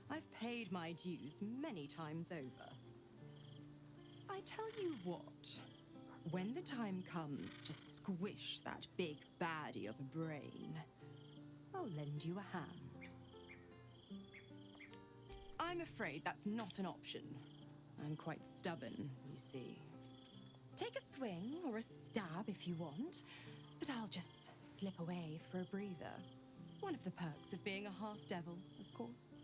I've paid my dues many times over. I tell you what, when the time comes to squish that big baddie of a brain, I'll lend you a hand. I'm afraid that's not an option. I'm quite stubborn, you see. Take a swing or a stab if you want, but I'll just slip away for a breather. One of the perks of being a half-devil, of course.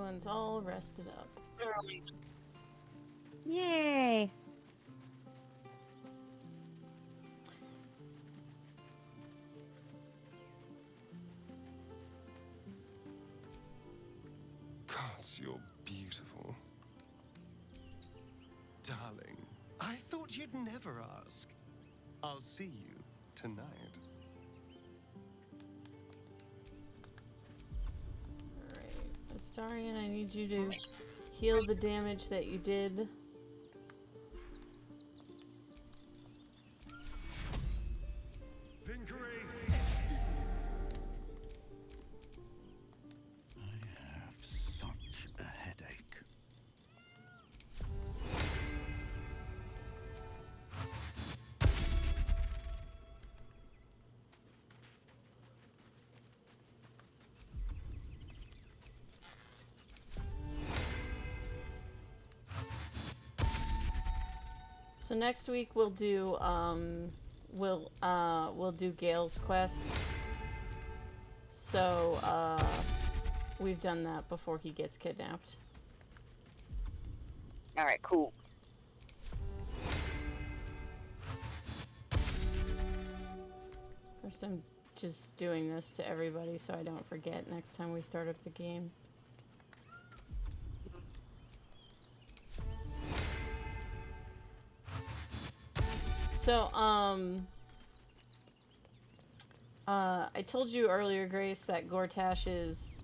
Everyone's all rested up.
Yay!
Gods, you're beautiful. Darling, I thought you'd never ask. I'll see you tonight.
Alright, Astarion, I need you to heal the damage that you did.
I have such a headache.
So next week we'll do we'll do Gale's quest. So we've done that before he gets kidnapped.
All right, cool.
First, I'm just doing this to everybody so I don't forget next time we start up the game. So, I told you earlier, Grace, that Gortash is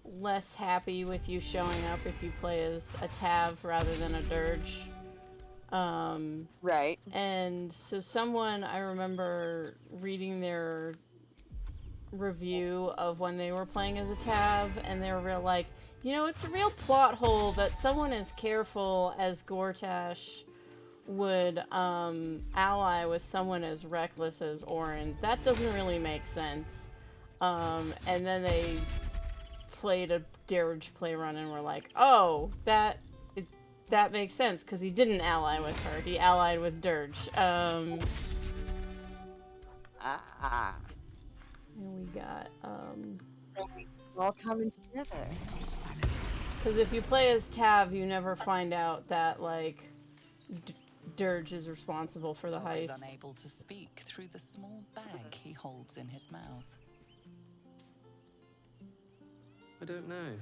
less happy with you showing up if you play as a Tav rather than a Durge.
Right.
And so someone, I remember reading their review of when they were playing as a Tav, and they were real like, you know, it's a real plot hole that someone as careful as Gortash would ally with someone as reckless as Orin. That doesn't really make sense. And then they played a Durge play run and were like, oh, that makes sense because he didn't ally with her. He allied with Durge. And we got
all coming together.
Because if you play as Tav, you never find out that like Durge is responsible for the
Dog is
heist.
unable to speak through the small bag he holds in his mouth.
I don't know.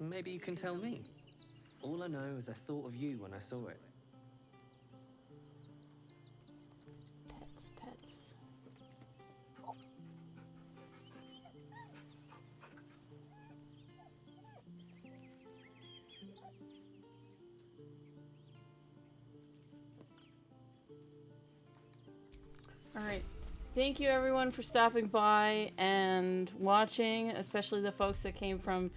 Maybe you can tell me. All I know is I thought of you when I saw it.
Pets. Alright. Thank you everyone for stopping by and watching, especially the folks that came from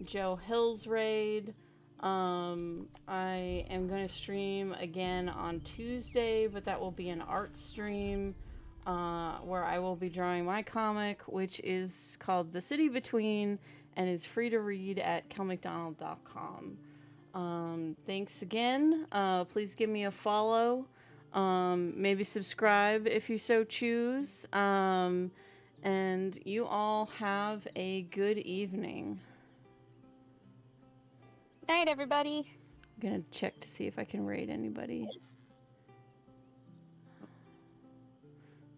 Joe Hill's raid. I am going to stream again on Tuesday, but that will be an art stream where I will be drawing my comic, which is called The City Between and is free to read at kelmcdonald.com. Thanks again. Please give me a follow. Maybe subscribe if you so choose. And you all have a good evening.
Night, everybody.
I'm gonna check to see if I can raid anybody.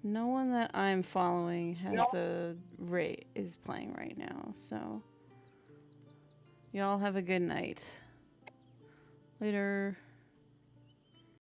No one that I'm following has a raid is playing right now, so y'all have a good night. Later.